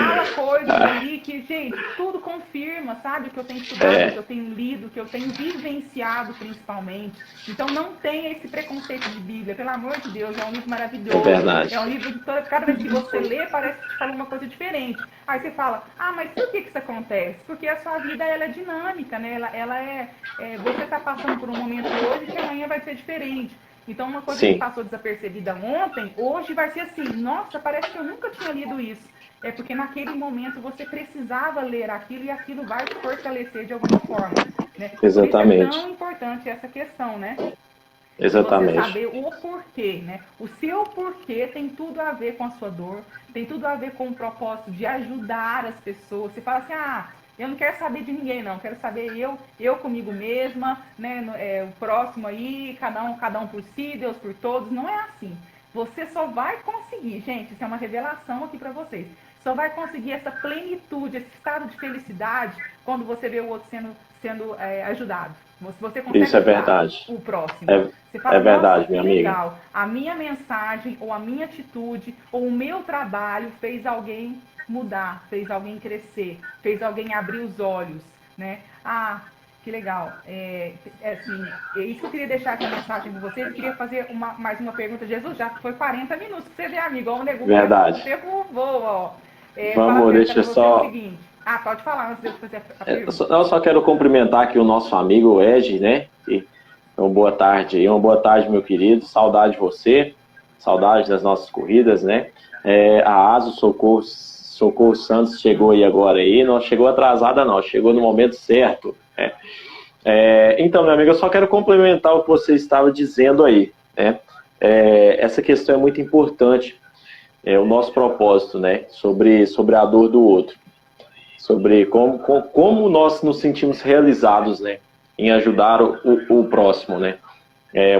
Fala coisas ali que, gente, tudo confirma, sabe? O que eu tenho estudado, o que eu tenho lido, o que eu tenho vivenciado principalmente. Então não tenha esse preconceito de Bíblia, pelo amor de Deus, é um livro maravilhoso. É verdade. É um livro que cada vez que você lê, parece que te fala uma coisa diferente. Aí você fala, mas por que isso acontece? Porque a sua vida, ela é dinâmica, né? Ela você está passando por um momento hoje que amanhã vai ser diferente. Então, uma coisa que passou desapercebida ontem, hoje vai ser assim, nossa, parece que eu nunca tinha lido isso. É porque naquele momento você precisava ler aquilo e aquilo vai te fortalecer de alguma forma. Né? Exatamente. Por isso é tão importante essa questão, né? Exatamente. Você saber o porquê, né? O seu porquê tem tudo a ver com a sua dor, tem tudo a ver com o propósito de ajudar as pessoas. Você fala assim, eu não quero saber de ninguém, não. Quero saber eu comigo mesma, né? O próximo aí, cada um por si, Deus por todos. Não é assim. Você só vai conseguir, gente, isso é uma revelação aqui para vocês. Só vai conseguir essa plenitude, esse estado de felicidade quando você vê o outro sendo ajudado. Você consegue isso é verdade. o próximo. Você fala, verdade, minha amiga. Legal. A minha mensagem, ou a minha atitude, ou o meu trabalho fez alguém mudar, fez alguém crescer, fez alguém abrir os olhos, né? Que legal. Assim, é isso que eu queria deixar aqui a mensagem com vocês. Eu queria fazer mais uma pergunta. Jesus, já foi 40 minutos pra você ver, amigo. O negócio, verdade. O tempo voa, ó. Vamos, deixa só... O seguinte. Pode falar antes de eu fazer a pergunta. Eu só quero cumprimentar aqui o nosso amigo Ed, né? Uma boa tarde aí, meu querido. Saudade de você, saudade das nossas corridas, né? A ASO Socorro Santos chegou aí agora aí, não chegou atrasada não, chegou no momento certo. Né? Então, meu amigo, eu só quero complementar o que você estava dizendo aí, né? Essa questão é muito importante, o nosso propósito, né? Sobre a dor do outro, sobre como nós nos sentimos realizados, né? Em ajudar o próximo, né?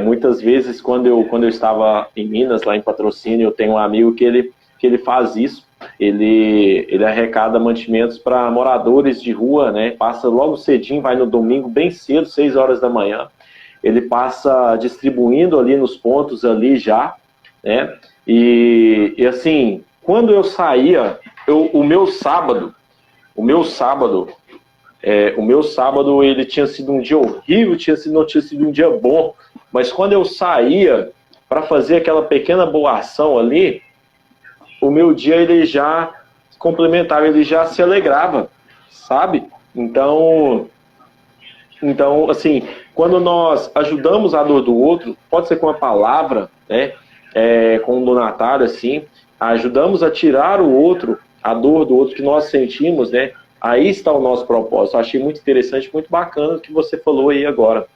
Muitas vezes, quando eu estava em Minas, lá em Patrocínio, eu tenho um amigo que ele faz isso, ele arrecada mantimentos para moradores de rua, né? Passa logo cedinho, vai no domingo, bem cedo, 6 horas da manhã, ele passa distribuindo ali nos pontos ali já, né? E assim, quando eu saía, o meu sábado, ele tinha sido um dia horrível, não tinha sido um dia bom, mas quando eu saía para fazer aquela pequena boa ação ali, o meu dia ele já complementava, ele já se alegrava, sabe? Então, assim, quando nós ajudamos a dor do outro, pode ser com a palavra, né? Com o donatário, assim, ajudamos a tirar a dor do outro que nós sentimos, né? Aí está o nosso propósito. Eu achei muito interessante, muito bacana o que você falou aí agora.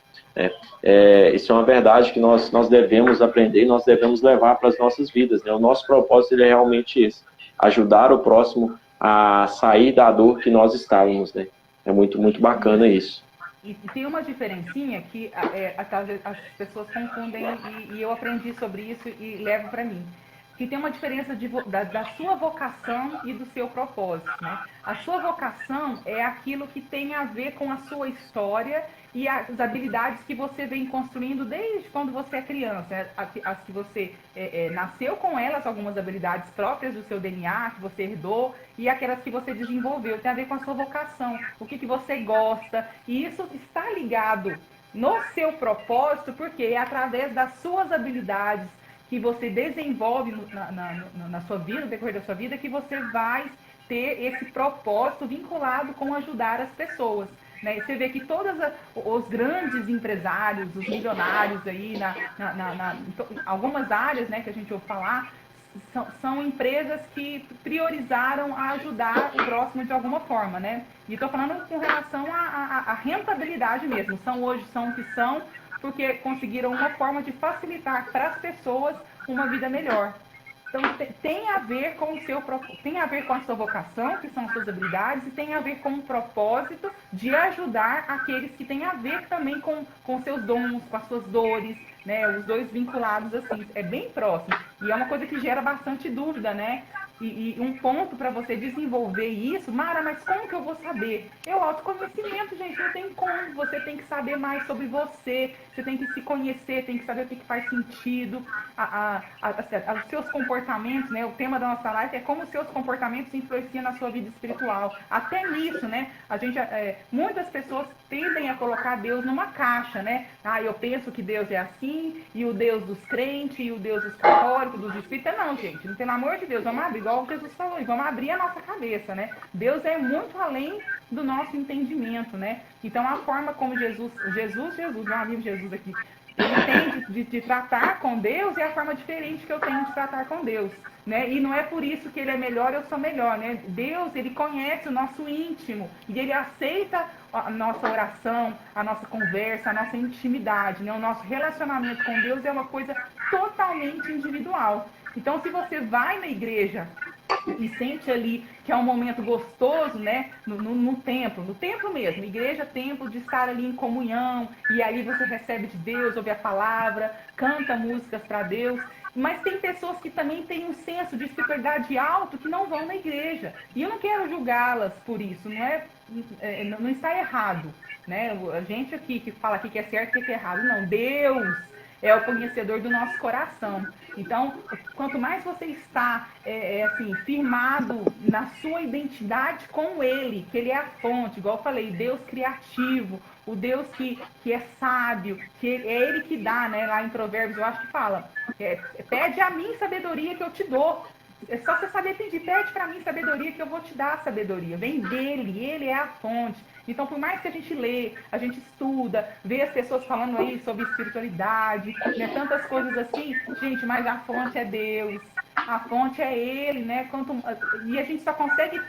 Isso é uma verdade que nós devemos aprender e nós devemos levar para as nossas vidas. Né? O nosso propósito ele é realmente esse: ajudar o próximo a sair da dor que nós estávamos. Né? É muito, muito bacana isso. E tem uma diferencinha que as pessoas confundem, e eu aprendi sobre isso e levo para mim. Que tem uma diferença da sua vocação e do seu propósito, né? A sua vocação é aquilo que tem a ver com a sua história e as habilidades que você vem construindo desde quando você é criança. Né? As que você nasceu com elas, algumas habilidades próprias do seu DNA, que você herdou, e aquelas que você desenvolveu. Tem a ver com a sua vocação, o que você gosta. E isso está ligado no seu propósito, porque é através das suas habilidades que você desenvolve na sua vida, no decorrer da sua vida, que você vai ter esse propósito vinculado com ajudar as pessoas. Né? Você vê que todos os grandes empresários, os milionários aí, algumas áreas, né, que a gente ouve falar, são empresas que priorizaram a ajudar o próximo de alguma forma. Né? E estou falando com relação à rentabilidade mesmo. Hoje são o que são, porque conseguiram uma forma de facilitar para as pessoas uma vida melhor. Então tem a ver com a sua vocação, que são as suas habilidades, e tem a ver com o propósito de ajudar aqueles que têm a ver também com seus dons, com as suas dores, né? Os dois vinculados assim, é bem próximo. E é uma coisa que gera bastante dúvida, né? E um ponto para você desenvolver isso, Mara, mas como que eu vou saber? É o autoconhecimento, gente, não tem como. Você tem que saber mais sobre você, você tem que se conhecer, tem que saber o que faz sentido, os seus comportamentos, né? O tema da nossa live é como os seus comportamentos influenciam na sua vida espiritual. Até nisso, né? Muitas pessoas tendem a colocar Deus numa caixa, né? Eu penso que Deus é assim, e o Deus dos crentes, e o Deus dos católicos, dos espíritas. Não, gente, pelo amor de Deus, vamos abrir, igual Jesus falou, e vamos abrir a nossa cabeça, né? Deus é muito além do nosso entendimento, né? Então, a forma como Jesus, meu amigo Jesus aqui, ele tem de tratar com Deus é a forma diferente que eu tenho de tratar com Deus, né? E não é por isso que ele é melhor, eu sou melhor, né? Deus, ele conhece o nosso íntimo e ele aceita a nossa oração, a nossa conversa, a nossa intimidade, né? O nosso relacionamento com Deus é uma coisa totalmente individual. Então, se você vai na igreja e sente ali que é um momento gostoso, né, no templo mesmo, igreja, templo, de estar ali em comunhão, e aí você recebe de Deus, ouve a palavra, canta músicas para Deus, mas tem pessoas que também têm um senso de espiritualidade alto que não vão na igreja, e eu não quero julgá-las por isso, não está errado, né, a gente aqui que fala aqui que é certo e que é errado, não, Deus é o conhecedor do nosso coração. Então, quanto mais você está firmado na sua identidade com Ele, que Ele é a fonte, igual eu falei, Deus criativo, o Deus que é sábio, que é Ele que dá, né? Lá em Provérbios eu acho que fala, pede a mim sabedoria que eu te dou. É só você saber pedir, pede para mim sabedoria que eu vou te dar sabedoria. Vem dele, ele é a fonte. Então, por mais que a gente lê, a gente estuda, vê as pessoas falando aí sobre espiritualidade, né, tantas coisas assim, gente, mas a fonte é Deus, a fonte é Ele, né? E a gente só consegue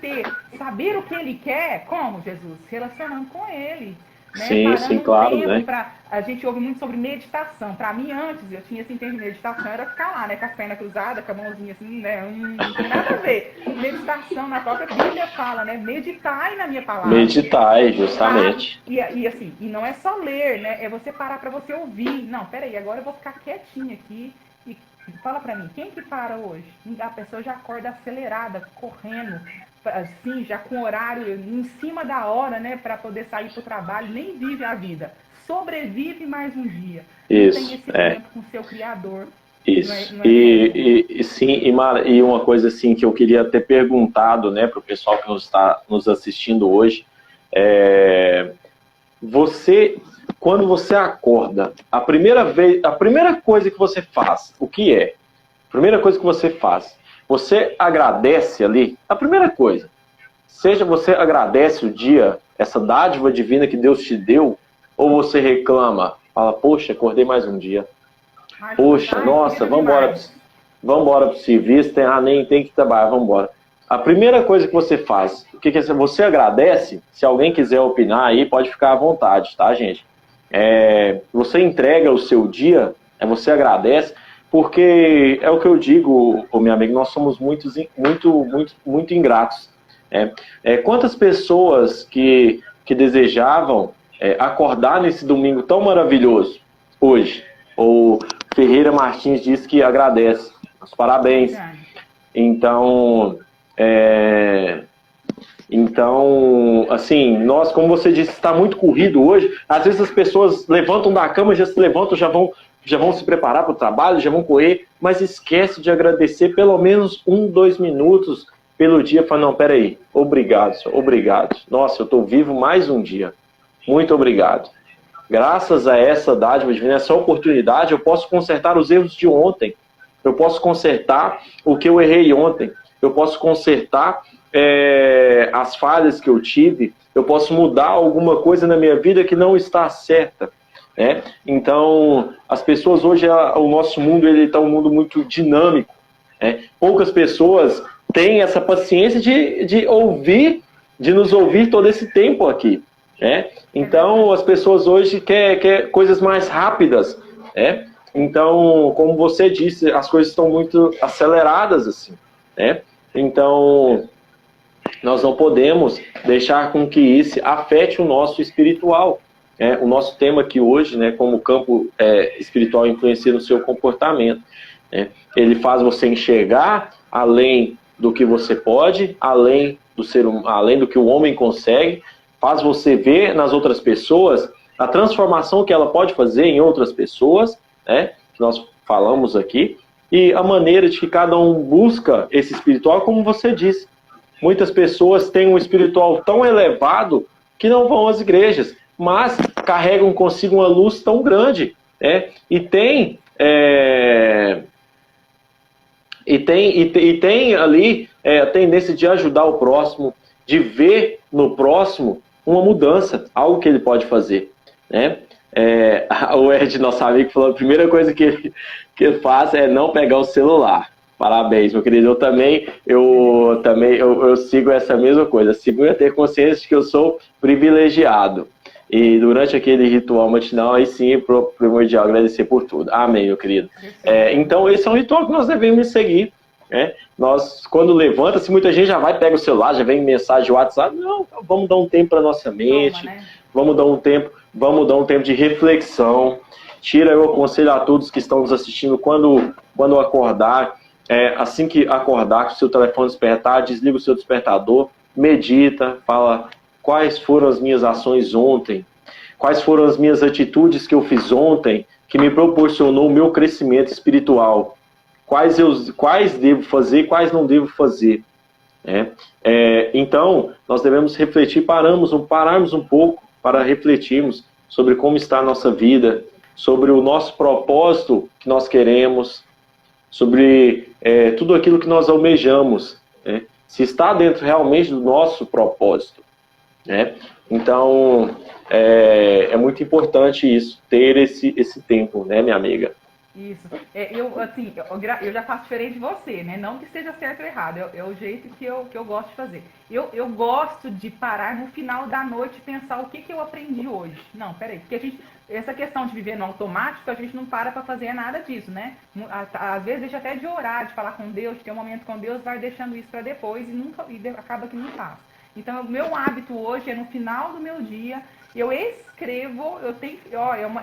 saber o que Ele quer, como, Jesus? Relacionando com Ele. Né? Sim, claro, né? A gente ouve muito sobre meditação. Para mim, antes, eu tinha esse entendimento de meditação, era ficar lá, né? Com a perna cruzada, com a mãozinha assim, né? Não tem nada a ver. Meditação, na própria Bíblia fala, né? Meditai na minha palavra. Meditai, justamente. E não é só ler, né? É você parar para você ouvir. Não, peraí, agora eu vou ficar quietinha aqui e fala para mim, quem que para hoje? A pessoa já acorda acelerada, correndo, assim, já com horário em cima da hora, né, para poder sair para o trabalho, nem vive a vida, sobrevive mais um dia. Isso, não tem esse tempo com o seu Criador. Isso. E uma coisa assim que eu queria ter perguntado, né, para o pessoal que está nos assistindo hoje, quando você acorda, a primeira coisa que você faz, o que é? A primeira coisa que você faz, você agradece ali, a primeira coisa, seja você agradece o dia, essa dádiva divina que Deus te deu, ou você reclama, fala, poxa, acordei mais um dia. Poxa, nossa, vamos embora pro serviço, nem tem que trabalhar, vamos embora. A primeira coisa que você faz, o que é? Você agradece, se alguém quiser opinar aí, pode ficar à vontade, tá, gente? Você entrega o seu dia, você agradece, porque é o que eu digo, meu amigo, nós somos muito ingratos. Quantas pessoas que desejavam acordar nesse domingo tão maravilhoso hoje? O Ferreira Martins disse que agradece. Os parabéns. Então, assim, nós, como você disse, está muito corrido hoje. Às vezes as pessoas levantam da cama, já se levantam, já vão se preparar para o trabalho, já vão correr, mas esquece de agradecer pelo menos 2 minutos pelo dia. Fala, não, peraí, obrigado, senhor, obrigado. Nossa, eu estou vivo mais um dia. Muito obrigado. Graças a essa dádiva divina, essa oportunidade, eu posso consertar os erros de ontem. Eu posso consertar o que eu errei ontem. Eu posso consertar as falhas que eu tive. Eu posso mudar alguma coisa na minha vida que não está certa. Então, as pessoas hoje, o nosso mundo está um mundo muito dinâmico. Poucas pessoas têm essa paciência de nos ouvir todo esse tempo aqui. Então, as pessoas hoje querem coisas mais rápidas. Então, como você disse, as coisas estão muito aceleradas assim. Então, nós não podemos deixar com que isso afete o nosso espiritual. O nosso tema aqui hoje, como o campo espiritual influencia no seu comportamento. Ele faz você enxergar além do que você pode, além do que o homem consegue, faz você ver nas outras pessoas a transformação que ela pode fazer em outras pessoas, né, que nós falamos aqui, e a maneira de que cada um busca esse espiritual, como você disse. Muitas pessoas têm um espiritual tão elevado que não vão às igrejas, mas carregam consigo uma luz tão grande, né? E tem ali a tendência de ajudar o próximo, de ver no próximo uma mudança, algo que ele pode fazer, né? O Ed, nosso amigo, falou: a primeira coisa que ele faz é não pegar o celular. Parabéns, meu querido. Eu sigo essa mesma coisa. Segundo, ter consciência de que eu sou privilegiado. E durante aquele ritual matinal, aí sim, é primordial agradecer por tudo. Amém, meu querido. Então, esse é um ritual que nós devemos seguir. Né? Nós, quando levanta-se, muita gente já vai, pega o celular, já vem mensagem de WhatsApp. Não, vamos dar um tempo para nossa mente. Toma, né? Vamos dar um tempo de reflexão. Eu aconselho a todos que estão nos assistindo, quando acordar, assim que acordar, com o seu telefone despertar, desliga o seu despertador, medita, fala: quais foram as minhas ações ontem, quais foram as minhas atitudes que eu fiz ontem, que me proporcionou o meu crescimento espiritual, quais devo fazer, quais não devo fazer. Então, nós devemos refletir, pararmos um pouco para refletirmos sobre como está a nossa vida, sobre o nosso propósito que nós queremos, sobre tudo aquilo que nós almejamos, né? Se está dentro realmente do nosso propósito, né? Então, é muito importante isso, ter esse tempo, né, minha amiga? Isso. Eu já faço diferente de você, né? Não que seja certo ou errado, é o jeito que eu gosto de fazer. Eu gosto de parar no final da noite e pensar o que eu aprendi hoje. Não, peraí, porque essa questão de viver no automático, a gente não para fazer nada disso, né? Às vezes deixa até de orar, de falar com Deus, de ter um momento com Deus, vai deixando isso para depois e acaba que não faz. Então, o meu hábito hoje é no final do meu dia, eu escrevo,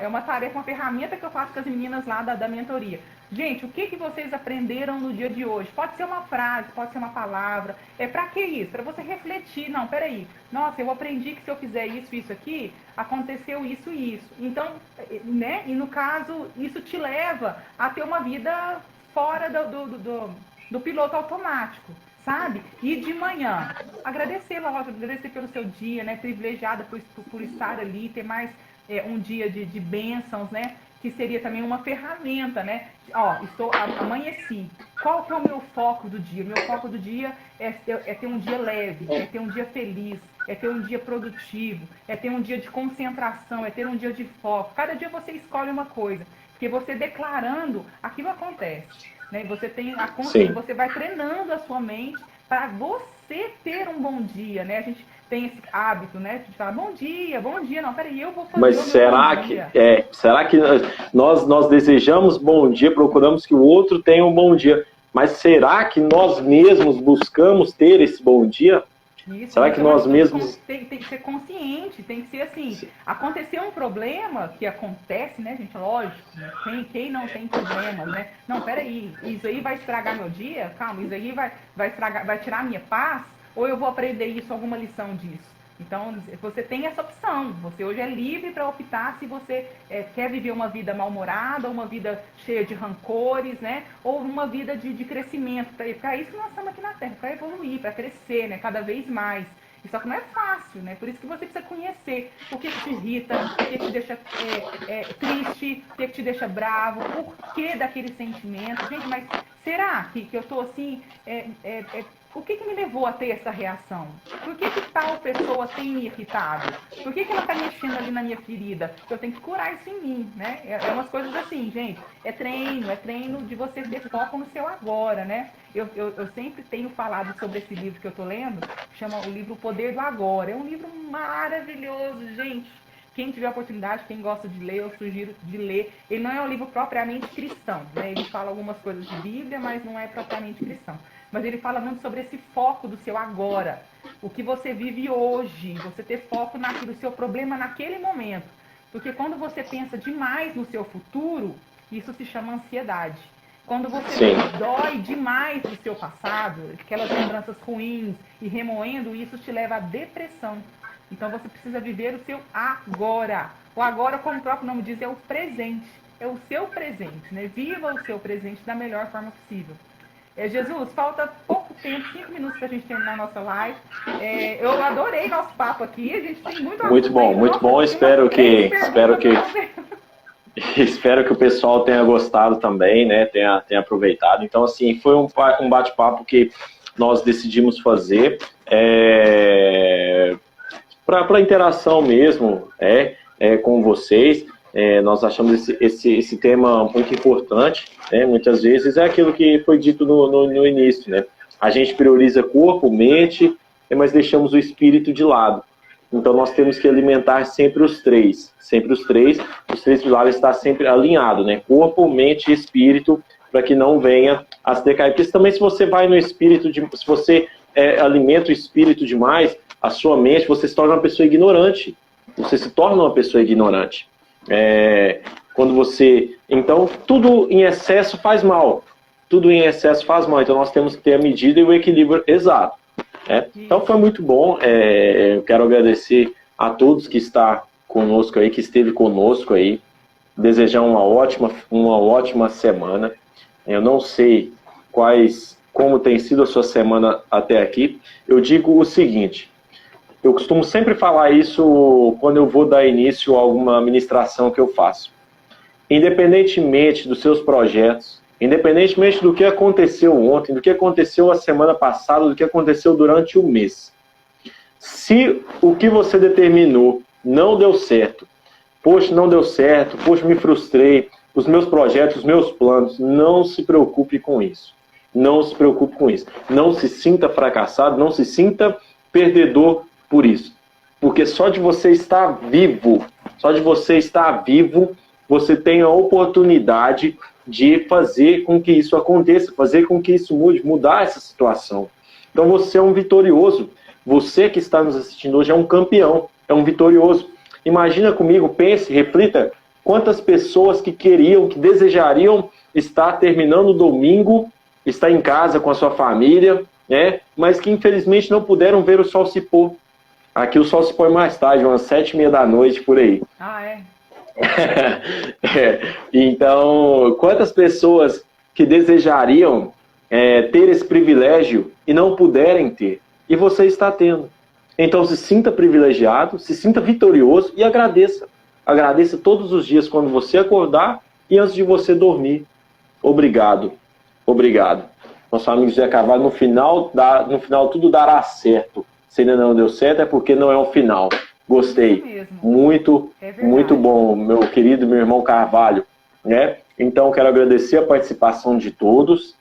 é uma tarefa, uma ferramenta que eu faço com as meninas lá da mentoria. Gente, o que vocês aprenderam no dia de hoje? Pode ser uma frase, pode ser uma palavra. Para que isso? Para você refletir. Não, peraí. Nossa, eu aprendi que se eu fizer isso aqui, aconteceu isso e isso. Então, né? E no caso, isso te leva a ter uma vida fora do piloto automático. Sabe? E de manhã, agradecer pelo seu dia, né? Privilegiada por estar ali, ter mais um dia de bênçãos, né? Que seria também uma ferramenta, né? Amanheci. Qual que é o meu foco do dia? Meu foco do dia é ter um dia leve, é ter um dia feliz, é ter um dia produtivo, é ter um dia de concentração, é ter um dia de foco. Cada dia você escolhe uma coisa, porque você declarando, aquilo acontece. Né? Você vai treinando a sua mente para você ter um bom dia, né? A gente tem esse hábito, né? De falar bom dia, não, peraí, eu vou fazer Mas será que nós desejamos bom dia, procuramos que o outro tenha um bom dia, mas será que nós mesmos buscamos ter esse bom dia? Isso, será que nós mesmos... Tem que ser consciente, tem que ser assim, aconteceu um problema, que acontece, né, gente, lógico, né? Quem não tem problemas, né? Não, peraí, isso aí vai estragar meu dia? Calma, isso aí vai tirar a minha paz? Ou eu vou aprender isso, alguma lição disso? Então, você tem essa opção. Você hoje é livre para optar se você quer viver uma vida mal-humorada, uma vida cheia de rancores, né? Ou uma vida de crescimento. Para isso que nós estamos aqui na Terra, para evoluir, para crescer, né? Cada vez mais. Só que não é fácil, né? Por isso que você precisa conhecer o que te irrita, o que te deixa triste, o que te deixa bravo, por que daquele sentimento. Gente, mas será que eu estou assim... O que me levou a ter essa reação? Por que tal pessoa tem me irritado? Por que ela está mexendo ali na minha ferida? Eu tenho que curar isso em mim, né? É umas coisas assim, gente. É treino de você ter foco no seu agora, né? Eu sempre tenho falado sobre esse livro que eu estou lendo, chama o livro O Poder do Agora. É um livro maravilhoso, gente. Quem tiver oportunidade, quem gosta de ler, eu sugiro de ler. Ele não é um livro propriamente cristão, né? Ele fala algumas coisas de Bíblia, mas não é propriamente cristão. Mas ele fala muito sobre esse foco do seu agora. O que você vive hoje. Você ter foco naquilo, o seu problema naquele momento. Porque quando você pensa demais no seu futuro, isso se chama ansiedade. Quando você Sim. dói demais do seu passado, aquelas lembranças ruins e remoendo, isso te leva à depressão. Então você precisa viver o seu agora. O agora, como o próprio nome diz, é o presente. É o seu presente, né? Viva o seu presente da melhor forma possível. Jesus, falta pouco tempo, 5 minutos para a gente terminar a nossa live. Eu adorei nosso papo aqui, a gente tem muito Muito bom, ainda. muito Nossa, bom. Espero que o pessoal tenha gostado também, né? Tenha aproveitado. Então, assim, foi um bate-papo que nós decidimos fazer para interação mesmo, com vocês. Nós achamos esse tema muito importante, né? Muitas vezes é aquilo que foi dito no início, né? A gente prioriza corpo, mente, mas deixamos o espírito de lado. Então nós temos que alimentar sempre os três pilares estar sempre alinhado, né? Corpo, mente e espírito, para que não venha a se decair. Porque também se você vai no espírito, se você alimenta o espírito demais, a sua mente, você se torna uma pessoa ignorante. Você se torna uma pessoa ignorante. Quando você... Então, tudo em excesso faz mal. Tudo em excesso faz mal. Então, nós temos que ter a medida e o equilíbrio exato. Então, foi muito bom. Eu quero agradecer a todos que está conosco aí, que esteve conosco aí. Desejar uma ótima semana. Eu não sei como tem sido a sua semana até aqui. Eu digo o seguinte... Eu costumo sempre falar isso quando eu vou dar início a alguma ministração que eu faço. Independentemente dos seus projetos, independentemente do que aconteceu ontem, do que aconteceu a semana passada, do que aconteceu durante o mês, se o que você determinou não deu certo, não deu certo, me frustrei, os meus projetos, os meus planos, não se preocupe com isso. Não se preocupe com isso. Não se sinta fracassado, não se sinta perdedor por isso. Porque só de você estar vivo, você tem a oportunidade de fazer com que isso aconteça, fazer com que isso mude, mudar essa situação. Então você é um vitorioso. Você que está nos assistindo hoje é um campeão, é um vitorioso. Imagina comigo, pense, reflita, quantas pessoas que queriam, que desejariam estar terminando o domingo, estar em casa com a sua família, né? Mas que infelizmente não puderam ver o sol se pôr. Aqui o sol se põe mais tarde, umas 7h30 da noite, por aí. Ah, é? Então, quantas pessoas que desejariam ter esse privilégio e não puderem ter? E você está tendo. Então, se sinta privilegiado, se sinta vitorioso e agradeça. Agradeça todos os dias quando você acordar e antes de você dormir. Obrigado. Obrigado. Nosso amigo José Carvalho, no final tudo dará certo. Se ainda não deu certo, é porque não é o final. Gostei. Muito bom, meu querido, meu irmão Carvalho. Né? Então, quero agradecer a participação de todos.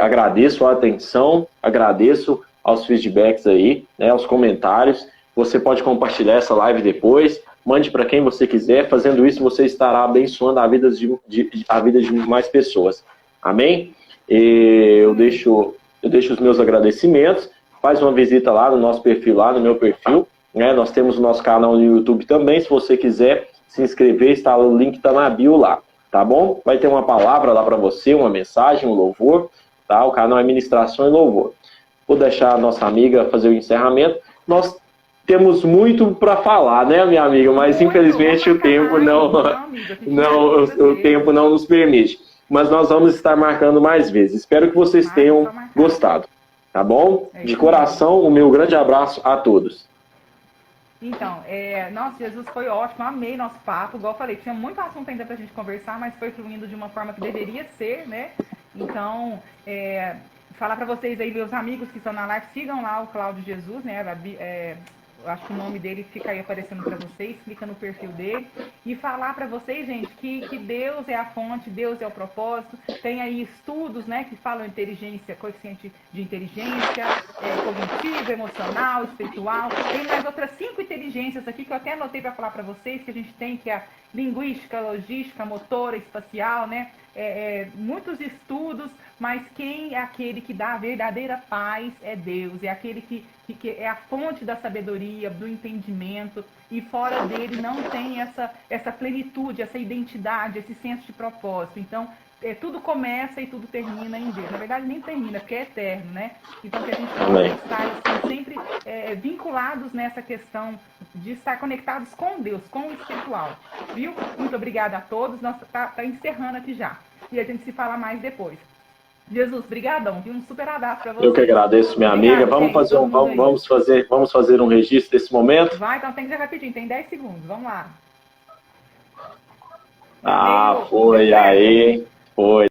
Agradeço a atenção, agradeço aos feedbacks aí, né, aos comentários. Você pode compartilhar essa live depois. Mande para quem você quiser. Fazendo isso, você estará abençoando a vida de mais pessoas. Amém? Eu deixo os meus agradecimentos. Faz uma visita lá no nosso perfil, lá no meu perfil. Né? Nós temos o nosso canal no YouTube também. Se você quiser se inscrever, o link está na bio lá. Tá bom? Vai ter uma palavra lá para você, uma mensagem, um louvor. Tá? O canal é Ministração e Louvor. Vou deixar a nossa amiga fazer o encerramento. Nós temos muito para falar, né, minha amiga? Mas infelizmente o tempo não nos permite. Mas nós vamos estar marcando mais vezes. Espero que vocês tenham gostado. Tá bom? De coração, o meu grande abraço a todos. Então, nossa, Jesus, foi ótimo, amei nosso papo. Igual eu falei, tinha muito assunto ainda pra gente conversar, mas foi fluindo de uma forma que deveria ser, né? Então, falar pra vocês aí, meus amigos que estão na live, sigam lá o Cláudio Jesus, né? Eu acho que o nome dele fica aí aparecendo para vocês, clica no perfil dele. E falar para vocês, gente, que Deus é a fonte, Deus é o propósito. Tem aí estudos, né, que falam coeficiente de inteligência, cognitivo, emocional, espiritual. Tem mais outras 5 inteligências aqui que eu até anotei para falar para vocês, que a gente tem, que é a linguística, logística, motora, espacial, né? Muitos estudos, mas quem é aquele que dá a verdadeira paz é Deus, é aquele que é a fonte da sabedoria, do entendimento, e fora dele não tem essa plenitude, essa identidade, esse senso de propósito. Então, tudo começa e tudo termina em Deus. Na verdade, nem termina, porque é eterno, né? Então, que a gente possa Amém. estar assim, sempre vinculados nessa questão de estar conectados com Deus, com o espiritual. Viu? Muito obrigada a todos. Nós tá encerrando aqui já. E a gente se fala mais depois. Jesus, brigadão. Um super abraço para você. Eu que agradeço, minha amiga. Vamos fazer um registro desse momento? Vai, então tem que ser rapidinho. Tem 10 segundos. Vamos lá. Foi aí. Foi.